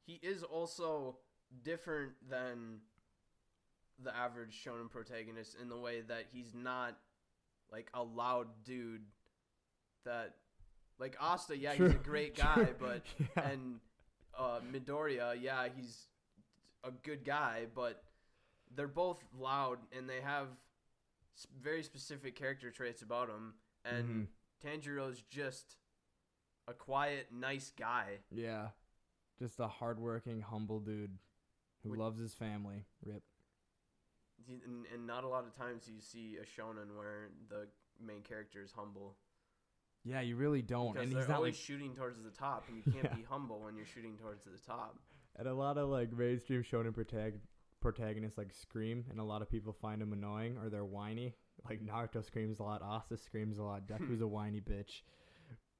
is also different than the average shonen protagonist in the way that he's not like a loud dude that, like Asta, yeah, he's a great guy, but and Midoriya, yeah, he's a good guy, but they're both loud and they have very specific character traits about them. And Tanjiro's just a quiet, nice guy. Yeah, just a hardworking, humble dude who loves his family. Rip. And not a lot of times you see a shonen where the main character is humble. Yeah, you really don't. Because and they're he's not always like shooting towards the top, and you can't be humble when you're shooting towards the top. And a lot of like mainstream shonen protagonists like scream, and a lot of people find them annoying or they're whiny. Like Naruto screams a lot, Asa screams a lot, Deku's a whiny bitch.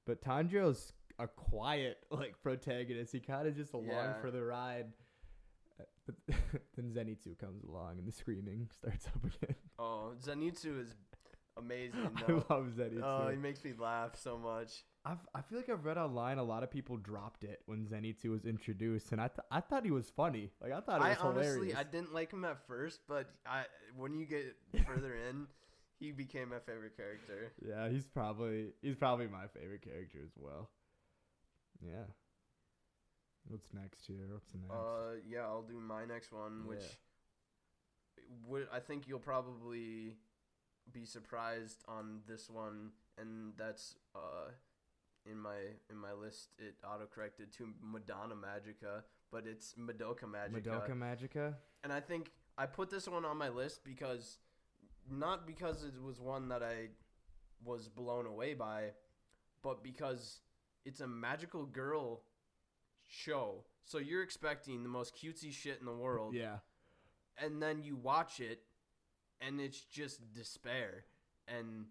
But Tanjiro's a quiet like protagonist. He kind of just along for the ride. But then Zenitsu comes along and the screaming starts up again. Oh, Zenitsu is amazing. I love Zenitsu. Oh, he makes me laugh so much. I feel like I've read online a lot of people dropped it when Zenitsu was introduced, and I thought he was funny. Like I thought it was hilarious. Honestly, I didn't like him at first, but when you get further in, he became my favorite character. Yeah, he's probably my favorite character as well. Yeah. What's next here? Yeah, I'll do my next one, which I think you'll probably be surprised on this one, and that's in my list it autocorrected to Madonna Magica, but it's Madoka Magica. Madoka Magica? And I think I put this one on my list not because it was one that I was blown away by, but because it's a magical girl show. So you're expecting the most cutesy shit in the world. Yeah. And then you watch it and it's just despair. And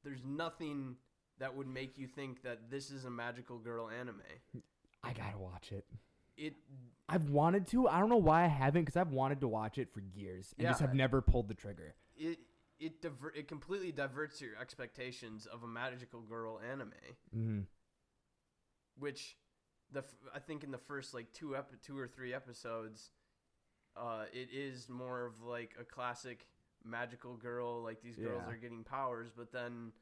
there's nothing that would make you think that this is a magical girl anime. I gotta watch it. I've wanted to. I don't know why I haven't, because I've wanted to watch it for years and just have never pulled the trigger. It completely diverts your expectations of a magical girl anime. Mm-hmm. Which I think in the first like two or three episodes, it is more of like a classic magical girl, like these girls are getting powers, but then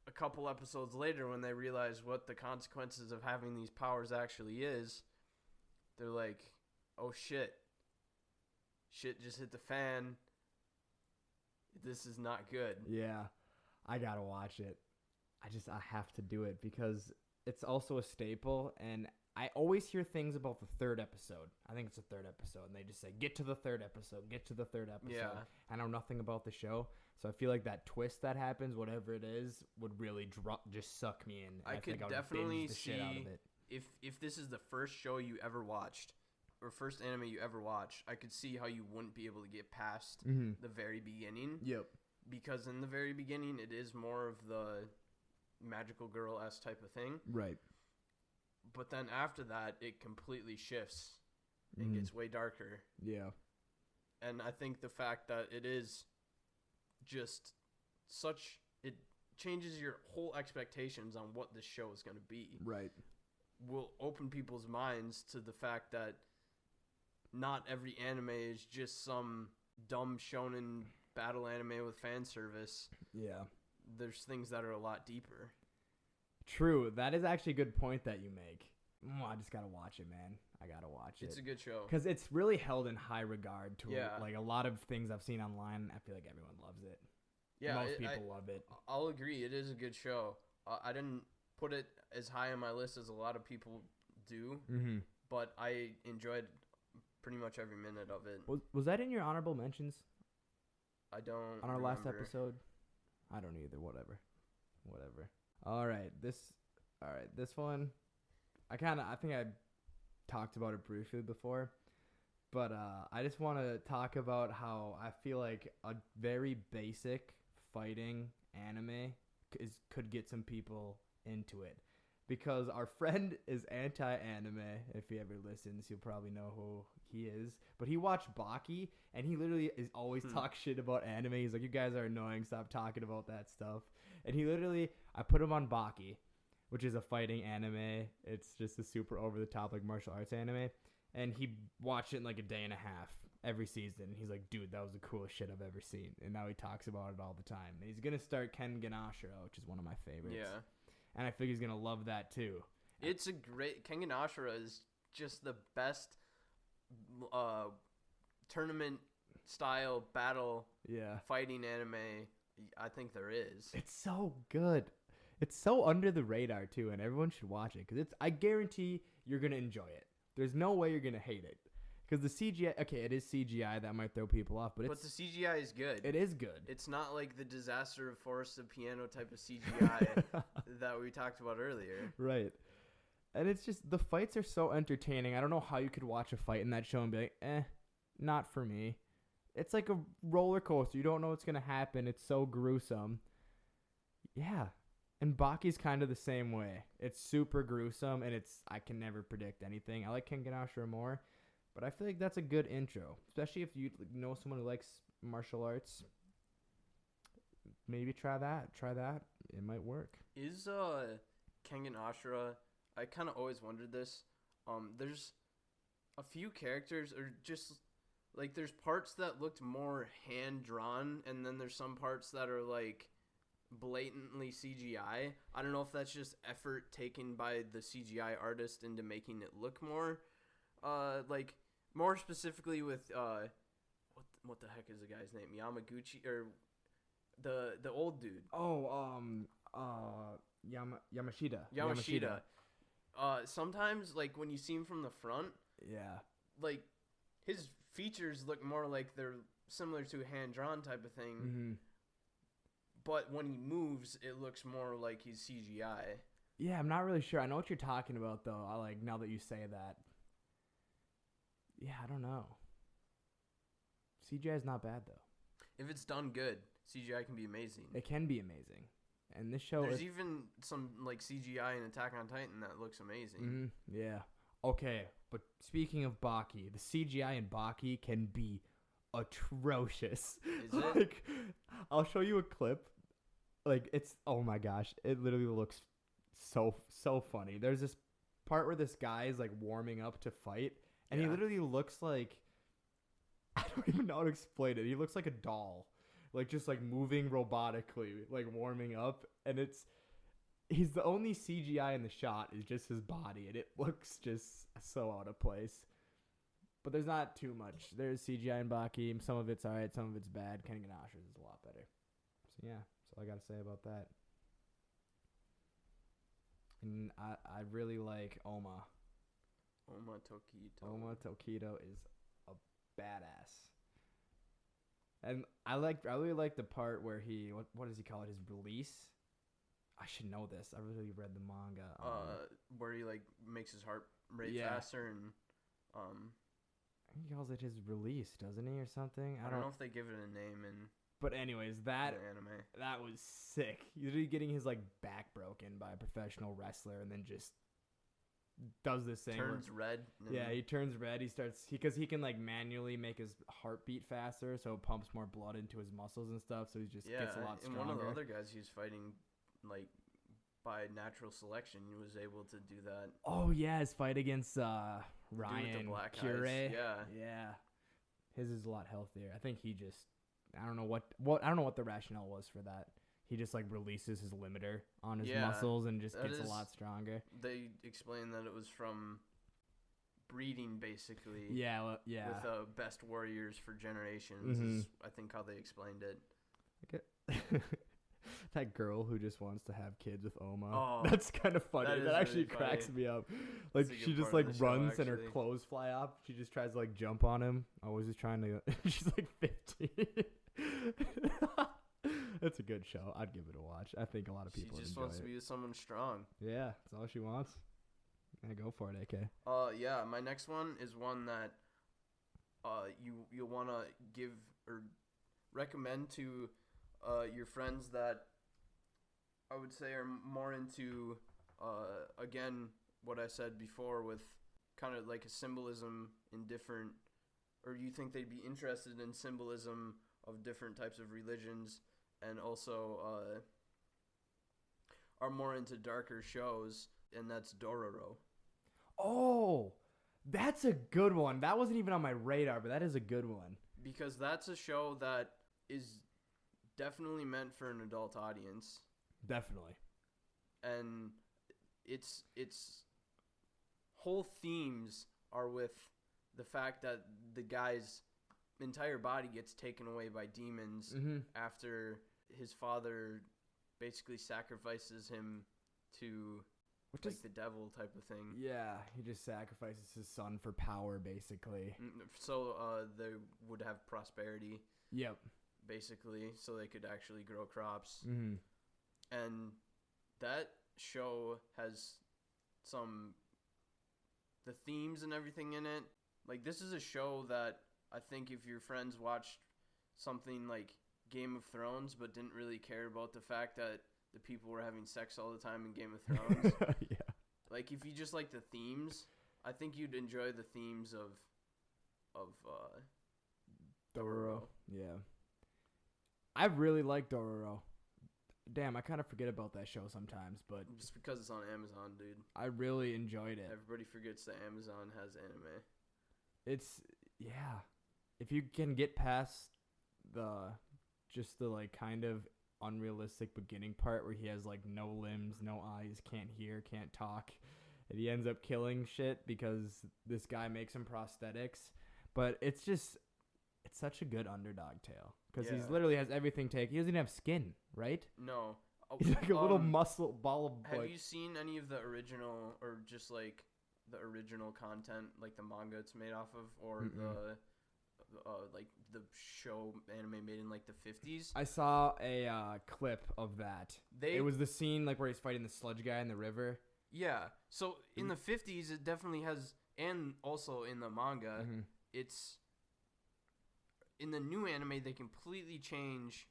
a couple episodes later when they realize what the consequences of having these powers actually is, they're like, oh shit just hit the fan, this is not good. Yeah, I gotta watch it. I have to do it because it's also a staple, and I always hear things about the third episode. I think it's the third episode, and they just say, get to the third episode. Yeah. I know nothing about the show, so I feel like that twist that happens, whatever it is, would really just suck me in. I could definitely see if this is the first show you ever watched, or first anime you ever watched, I could see how you wouldn't be able to get past the very beginning. Yep. Because in the very beginning, it is more of the magical girl-esque type of thing. Right. But then after that, it completely shifts and gets way darker. Yeah. And I think the fact that it is just it changes your whole expectations on what this show is going to be. Right. Will open people's minds to the fact that not every anime is just some dumb shonen battle anime with fan service. Yeah. There's things that are a lot deeper. True. That is actually a good point that you make. I just gotta watch it, man. I gotta watch it. It's a good show. Because it's really held in high regard to like a lot of things I've seen online. I feel like everyone loves it. Yeah, most people love it. I'll agree. It is a good show. I didn't put it as high on my list as a lot of people do, but I enjoyed pretty much every minute of it. Was that in your honorable mentions? I don't on our remember. last episode? I don't either. Whatever. All right, this one, I think I talked about it briefly before, but I just want to talk about how I feel like a very basic fighting anime could get some people into it, because our friend is anti-anime. If he ever listens, you'll probably know who he is. But he watched Baki, and he literally is always talk shit about anime. He's like, you guys are annoying. Stop talking about that stuff. And he literally, I put him on Baki, which is a fighting anime. It's just a super over-the-top, like, martial arts anime. And he watched it in, like, a day and a half every season. And he's like, dude, that was the coolest shit I've ever seen. And now he talks about it all the time. And he's going to start Kengan Ashura, which is one of my favorites. Yeah. And I think he's going to love that, too. It's a great... Kengan Ashura is just the best tournament-style battle fighting anime I think there is. It's so good. It's so under the radar, too, and everyone should watch it, because I guarantee you're going to enjoy it. There's no way you're going to hate it. Because the CGI... Okay, it is CGI. That might throw people off, but the CGI is good. It is good. It's not like the Disaster of Forest of Piano type of CGI that we talked about earlier. Right. And it's just the fights are so entertaining. I don't know how you could watch a fight in that show and be like, not for me. It's like a roller coaster. You don't know what's gonna happen. It's so gruesome. Yeah. And Baki's kind of the same way. It's super gruesome, and I can never predict anything. I like Kengan Ashura more, but I feel like that's a good intro, especially if you know someone who likes martial arts. Maybe try that. It might work. Is Kengan Ashura? I kind of always wondered this. There's a few characters, or just like there's parts that looked more hand drawn, and then there's some parts that are like blatantly CGI. I don't know if that's just effort taken by the CGI artist into making it look more, like more specifically with what the heck is the guy's name? Yamaguchi, or the old dude. Yamashita. Sometimes like when you see him from the front, Yeah. like his features look more like they're similar to a hand drawn type of thing. Mm-hmm. But when he moves, it looks more like he's CGI. Yeah, I'm not really sure. I know what you're talking about, though. I like now that you say that. Yeah, I don't know. CGI is not bad, though. If it's done good, CGI can be amazing. It can be amazing. And this show There's even some like CGI in Attack on Titan that looks amazing. Mm-hmm. Yeah. Okay, but speaking of Baki, the CGI in Baki can be atrocious. Is it? Like, I'll show you a clip. Like, it's, oh my gosh, it literally looks so funny. There's this part where this guy is like warming up to fight, and he literally looks like, I don't even know how to explain it. He looks like a doll, like just like moving robotically, like warming up, and he's the only CGI in the shot is just his body, and it looks just so out of place. But there's not too much. There's CGI in Baki. Some of it's alright, some of it's bad. Kengan Ashura is a lot better. So yeah, that's all I gotta say about that. And I really like Oma. Oma Tokito. Oma Tokito is a badass. And I really like the part where he what does he call it? His release. I should know this. I really read the manga. Where he like makes his heart rate faster and he calls it his release, doesn't he, or something? I don't know if they give it a name in. But anyways, that anime. That was sick. He's literally getting his like back broken by a professional wrestler, and then just does this thing. Turns red. Yeah, he turns red. Because he can like manually make his heart beat faster, so it pumps more blood into his muscles and stuff. So he just gets a lot stronger. And one of the other guys he was fighting, like by natural selection, he was able to do that. Oh yeah, his fight against Ryan Cure. Yeah. His is a lot healthier. I think he just I don't know what the rationale was for that. He just like releases his limiter on his muscles and just gets a lot stronger. They explained that it was from breeding, basically. Yeah. With best warriors for generations. Mm-hmm. Is, I think how they explained it. Okay. That girl who just wants to have kids with Oma. Oh, that's kind of funny. That actually really cracks me up. Like she just like runs and her clothes fly off. She just tries to like jump on him. Always just trying to. She's like 15. It's a good show. I'd give it a watch. I think a lot of people. She just wants to be with someone strong. Yeah, that's all she wants. Yeah, go for it, AK. Yeah. My next one is one that you want to give or recommend to your friends that I would say are more into again what I said before with kind of like a symbolism in different, or you think they'd be interested in symbolism of different types of religions, and also are more into darker shows, and that's Dororo. Oh, that's a good one. That wasn't even on my radar, but that is a good one. Because that's a show that is definitely meant for an adult audience. Definitely. And its whole themes are with the fact that the guy's entire body gets taken away by demons after his father basically sacrifices him to the devil type of thing. Yeah, he just sacrifices his son for power, basically. So they would have prosperity. Yep. Basically, so they could actually grow crops. Mm-hmm. And that show has the themes and everything in it. Like, this is a show that I think if your friends watched something like Game of Thrones but didn't really care about the fact that the people were having sex all the time in Game of Thrones. Yeah. Like, if you just like the themes, I think you'd enjoy the themes of Dororo. Yeah. I really like Dororo. Damn, I kind of forget about that show sometimes, but Just because it's on Amazon, dude. I really enjoyed it. Everybody forgets that Amazon has anime. It's, yeah. If you can get past the like kind of unrealistic beginning part where he has like no limbs, no eyes, can't hear, can't talk, and he ends up killing shit because this guy makes him prosthetics. But it's such a good underdog tale because Yeah. he's literally has everything taken. He doesn't even have skin, right? No. He's like a little muscle ball of Have like. you seen any of the original or just like the original content, like the manga it's made off of, or the like the show anime made in like the 50s? I saw a clip of that. It was the scene like where he's fighting the sludge guy in the river. Yeah. So in the 50s, it definitely has, and also in the manga, it's in the new anime they completely change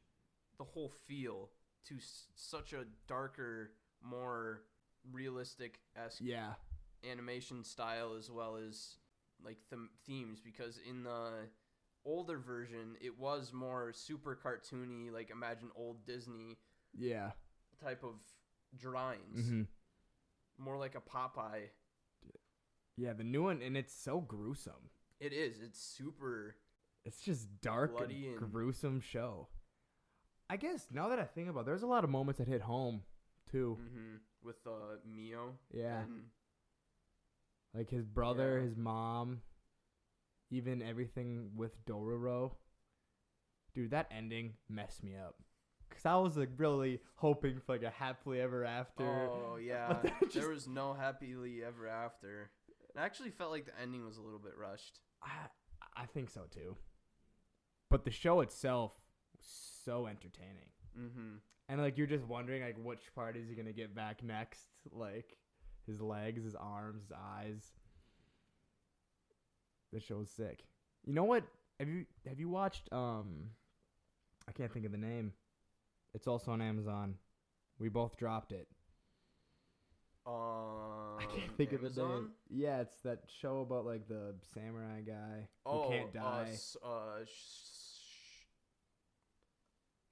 the whole feel to such a darker, more realistic-esque animation style, as well as like themes, because in the older version it was more super cartoony, like imagine old Disney type of drawings, more like a Popeye. Yeah, the new one, and it's so gruesome. It is. It's super. It's just dark and gruesome show. I guess now that I think about it, there's a lot of moments that hit home too. With Mio. Yeah. And like his brother, his mom, even everything with Dororo. Dude, that ending messed me up. Because I was like really hoping for like a happily ever after. Oh, yeah. There was no happily ever after. I actually felt like the ending was a little bit rushed. I think so too. But the show itself was so entertaining. And like you're just wondering like which part is he gonna get back next? Like his legs, his arms, his eyes. The show's sick. You know what? Have you watched I can't think of the name. It's also on Amazon. We both dropped it. I can't think of the name. Yeah, it's that show about like the samurai guy who can't die.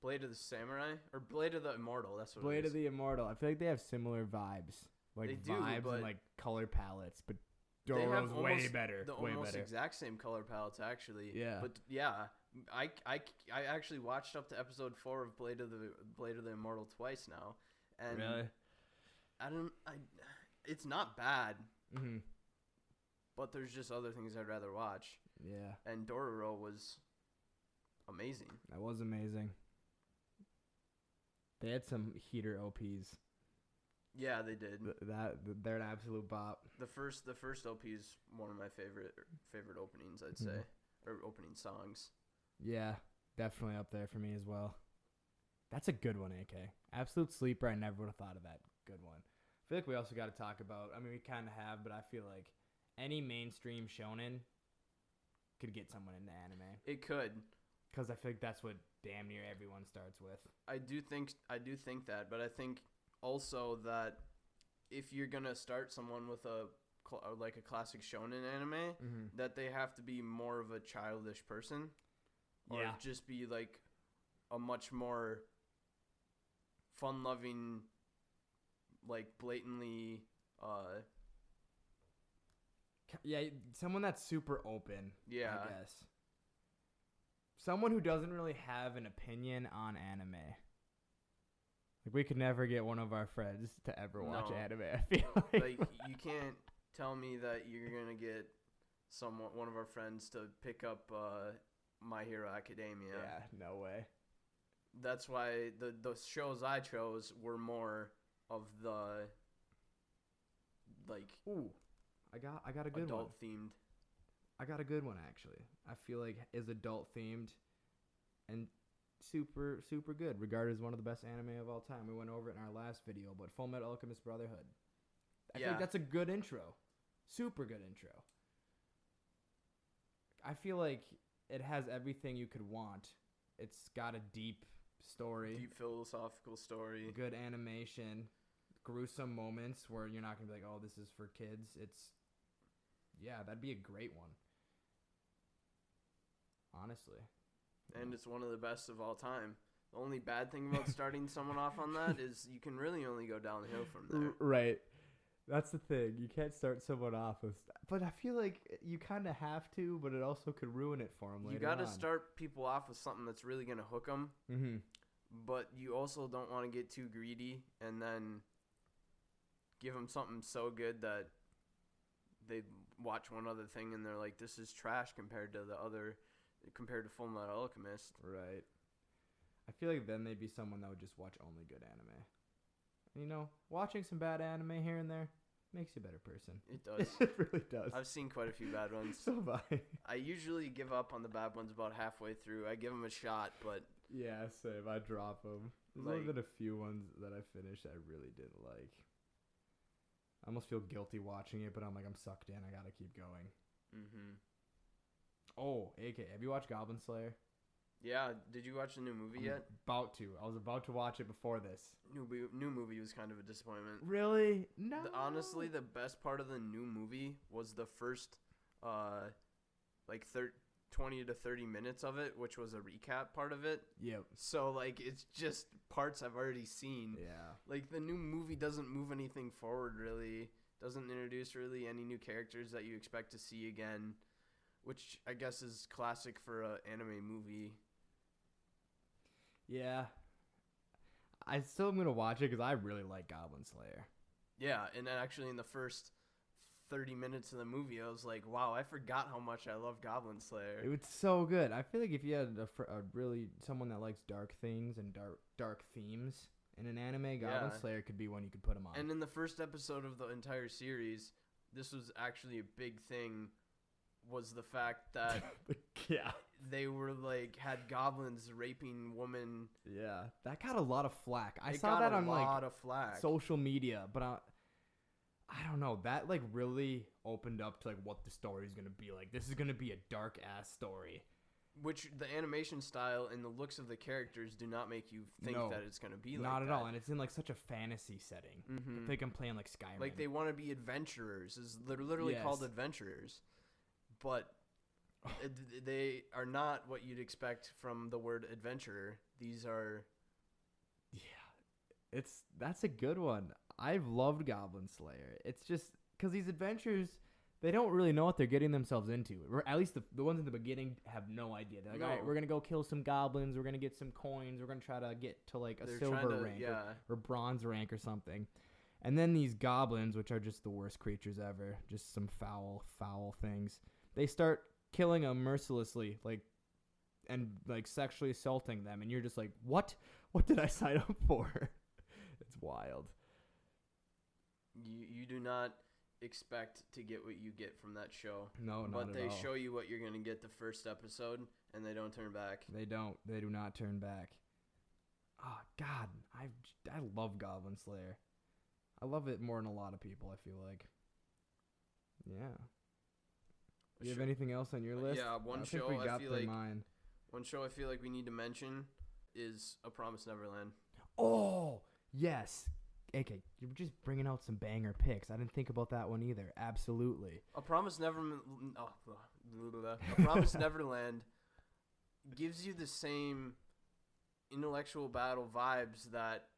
Blade of the Samurai or Blade of the Immortal. That's what Blade it is. of the Immortal. I feel like they have similar vibes, like they do, vibes and like color palettes, but Dororo's way better. The way almost better. exact same color palettes, actually. Yeah. But yeah, I actually watched up to episode 4 of Blade of the Immortal twice now, and really, it's not bad. But there's just other things I'd rather watch. Yeah. And Dororo was amazing. That was amazing. They had some heater OPs. Yeah, they did. They're an absolute bop. The first OP is one of my favorite openings, I'd say, or opening songs. Yeah, definitely up there for me as well. That's a good one, AK. Absolute sleeper. I never would have thought of that. Good one. I feel like we also got to talk about, I mean, we kind of have, but I feel like any mainstream shonen could get someone into anime. It could. Because I feel like that's what damn near everyone starts with. I do think that, but I think also that if you're going to start someone with a classic shonen anime, that they have to be more of a childish person. Or just be like a much more fun-loving, like blatantly someone that's super open. Yeah. I guess. Someone who doesn't really have an opinion on anime. Like we could never get one of our friends to ever watch anime. I feel like you can't tell me that you're gonna get one of our friends to pick up My Hero Academia. Yeah, no way. That's why the shows I chose were more of the like. Ooh, I got a good one. Adult themed. I got a good one actually. I feel like is adult themed and super good, regarded as one of the best anime of all time. We went over it in our last video, but Full Metal Alchemist Brotherhood. I feel like that's a good intro. Super good intro. I feel like it has everything you could want. It's got a deep story. Deep philosophical story. Good animation. Gruesome moments where you're not going to be like, oh, this is for kids. Yeah, that'd be a great one. Honestly. And it's one of the best of all time. The only bad thing about starting someone off on that is you can really only go downhill from there. Right. That's the thing. You can't start someone off with... But I feel like you kind of have to, but it also could ruin it for them later on. You got to start people off with something that's really going to hook them. Mm-hmm. But you also don't want to get too greedy and then give them something so good that they watch one other thing and they're like, this is trash compared to Full Metal Alchemist. Right. I feel like then they'd be someone that would just watch only good anime. You know, watching some bad anime here and there makes you a better person. It does. It really does. I've seen quite a few bad ones. So have I. I usually give up on the bad ones about halfway through. I give them a shot, but... Yeah, same. I drop them. There's only been a few ones that I finished I really didn't like. I almost feel guilty watching it, but I'm like, I'm sucked in. I gotta keep going. Mm-hmm. Oh, AK, have you watched Goblin Slayer? Yeah, did you watch the new movie yet? About to. I was about to watch it before this. New movie was kind of a disappointment. Really? No. Honestly, the best part of the new movie was the first, 20 to 30 minutes of it, which was a recap part of it. Yep. So, like, it's just parts I've already seen. Yeah. Like, the new movie doesn't move anything forward, really. Doesn't introduce really any new characters that you expect to see again, which I guess is classic for an anime movie. Yeah. I still am going to watch it because I really like Goblin Slayer. Yeah, and then actually in the first 30 minutes of the movie, I was like, wow, I forgot how much I love Goblin Slayer. It was so good. I feel like if you had someone that likes dark things and dark themes in an anime, Goblin Slayer could be one you could put them on. And in the first episode of the entire series, this was actually a big thing, was the fact that they were like had goblins raping women. Yeah, that got a lot of flack. I saw that on like social media, but I don't know. That like really opened up to like what the story is gonna be like. This is gonna be a dark ass story. Which the animation style and the looks of the characters do not make you think that it's gonna be like that. Not at all, and it's in like such a fantasy setting. Mm-hmm. They can play in like Skyrim. Like they want to be adventurers. They're literally called adventurers. But they are not what you'd expect from the word adventurer. These are... Yeah, that's a good one. I've loved Goblin Slayer. It's just because these adventures, they don't really know what they're getting themselves into. Or at least the ones in the beginning have no idea. They're like, all right, we're going to go kill some goblins. We're going to get some coins. We're going to try to get to like a silver rank or bronze rank or something. And then these goblins, which are just the worst creatures ever, just some foul things. They start killing them mercilessly, and sexually assaulting them, and you're just like, what? What did I sign up for? It's wild. You do not expect to get what you get from that show. No, not at all. But they show you what you're going to get the first episode, and they don't turn back. They don't. They do not turn back. Oh, God. I love Goblin Slayer. I love it more than a lot of people, I feel like. Yeah. Do you have anything else on your list? Yeah, one show I feel like we need to mention is A Promised Neverland. Oh, yes. AK, you're just bringing out some banger picks. I didn't think about that one either. Absolutely. A Promised Neverland gives you the same intellectual battle vibes that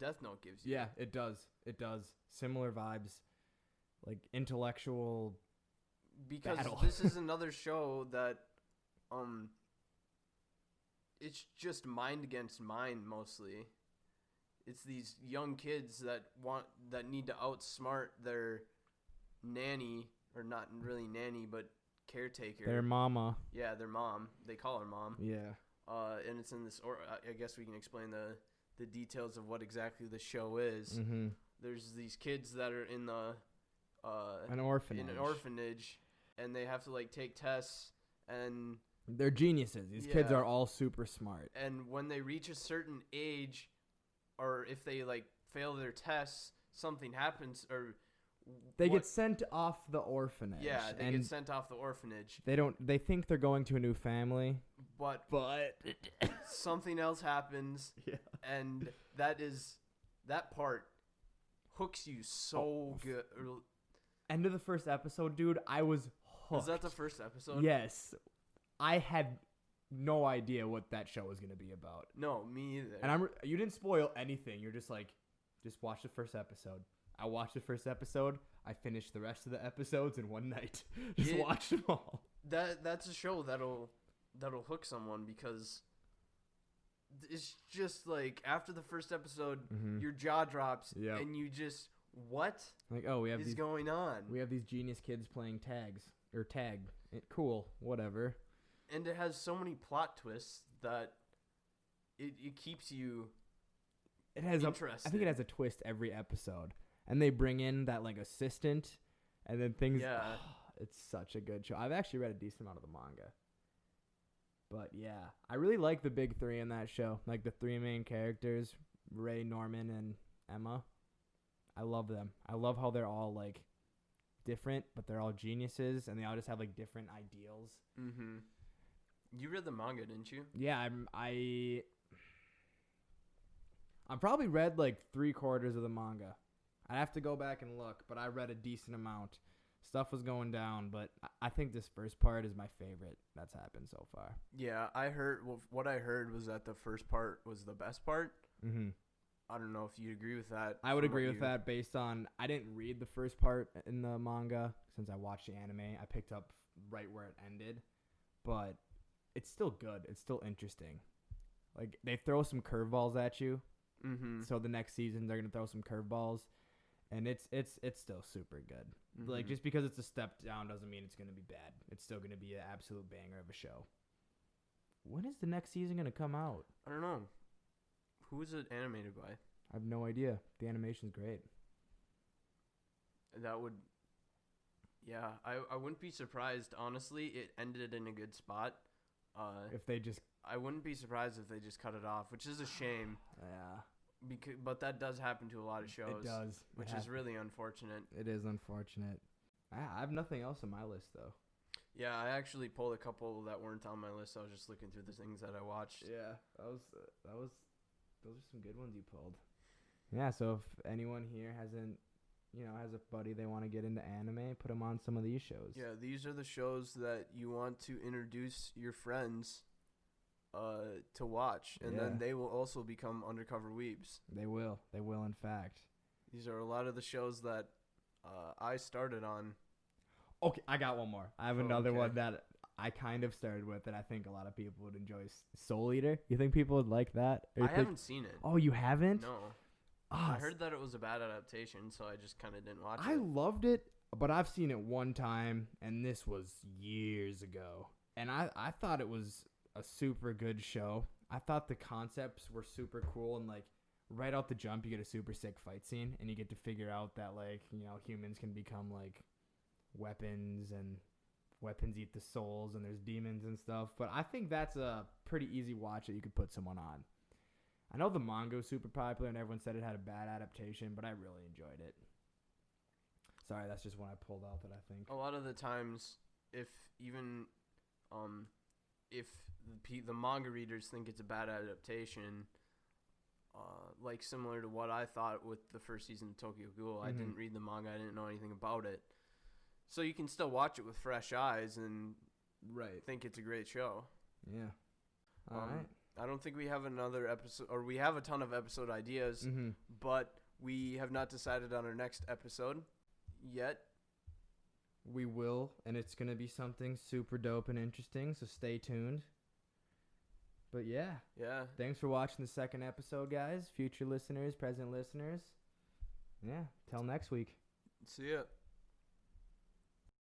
Death Note gives you. Yeah, it does. It does. Similar vibes. Like intellectual battle. This is another show that it's just mind against mind mostly. It's these young kids that need to outsmart their nanny, or not really nanny, but caretaker. Their mama. Yeah, their mom. They call her mom. Yeah. And it's in this, or I guess we can explain the details of what exactly the show is. Mm-hmm. There's these kids that are in an orphanage. In an orphanage, and they have to like take tests, and they're geniuses. These kids are all super smart. And when they reach a certain age, or if they like fail their tests, something happens, or They get sent off the orphanage. Yeah, they get sent off the orphanage. They think they're going to a new family. But something else happens. Yeah. And that part hooks you so good. End of the first episode, dude, I was hooked. Was that the first episode? Yes. I had no idea what that show was going to be about. No, me either. And you didn't spoil anything. You're just like, just watch the first episode. I watched the first episode. I finished the rest of the episodes in one night. Just watched them all. That's a show that'll hook someone because it's just like after the first episode, your jaw drops and you just what? Like, oh, we have is going on? We have these genius kids playing tag. Cool, whatever. And it has so many plot twists that it keeps you. It has I think it has a twist every episode. And they bring in that like assistant, and then things. Yeah, it's such a good show. I've actually read a decent amount of the manga. But yeah, I really like the big three in that show. Like the three main characters, Ray, Norman, and Emma. I love them. I love how they're all like different, but they're all geniuses, and they all just have like different ideals. Mm-hmm. You read the manga, didn't you? Yeah, I probably read like 3/4 of the manga. I have to go back and look, but I read a decent amount. Stuff was going down, but I think this first part is my favorite that's happened so far. Yeah, what I heard was that the first part was the best part. Mm-hmm. I don't know if you agree with that. I would agree with that based on I didn't read the first part in the manga since I watched the anime. I picked up right where it ended, but it's still good. It's still interesting. Like they throw some curveballs at you. Mm-hmm. So the next season they're gonna throw some curveballs. And it's still super good. Mm-hmm. Like just because it's a step down doesn't mean it's gonna be bad. It's still gonna be an absolute banger of a show. When is the next season gonna come out? I don't know. Who is it animated by? I have no idea. The animation's great. That would. Yeah, I wouldn't be surprised. Honestly, it ended in a good spot. If they just. I wouldn't be surprised if they just cut it off, which is a shame. Yeah. But that does happen to a lot of shows. It does. Which is really unfortunate. It is unfortunate. I have nothing else on my list, though. Yeah, I actually pulled a couple that weren't on my list. I was just looking through the things that I watched. Yeah, those are some good ones you pulled. Yeah, so if anyone here has a buddy they want to get into anime, put them on some of these shows. Yeah, these are the shows that you want to introduce your friends to watch, and then they will also become undercover weebs. They will in fact. These are a lot of the shows that I started on. Okay, I got one more. I have another one that I kind of started with that I think a lot of people would enjoy. Soul Eater. You think people would like that? I haven't seen it. Oh, you haven't? No. I heard that it was a bad adaptation, so I just kind of didn't watch it. I loved it, but I've seen it one time, and this was years ago. And I thought it was a super good show. I thought the concepts were super cool, and like right out the jump you get a super sick fight scene, and you get to figure out that like, you know, humans can become like weapons, and weapons eat the souls, and there's demons and stuff. But I think that's a pretty easy watch that you could put someone on. I know the manga was super popular and everyone said it had a bad adaptation, but I really enjoyed it. Sorry, that's just one I pulled out that I think. A lot of the times, if the manga readers think it's a bad adaptation, like similar to what I thought with the first season of Tokyo Ghoul, I didn't read the manga, I didn't know anything about it. So you can still watch it with fresh eyes and think it's a great show. Yeah. All right. I don't think we have another episode, or we have a ton of episode ideas, but we have not decided on our next episode yet. We will, and it's going to be something super dope and interesting, so stay tuned. But yeah. Thanks for watching the second episode, guys. Future listeners, present listeners. Yeah, till next week. See ya.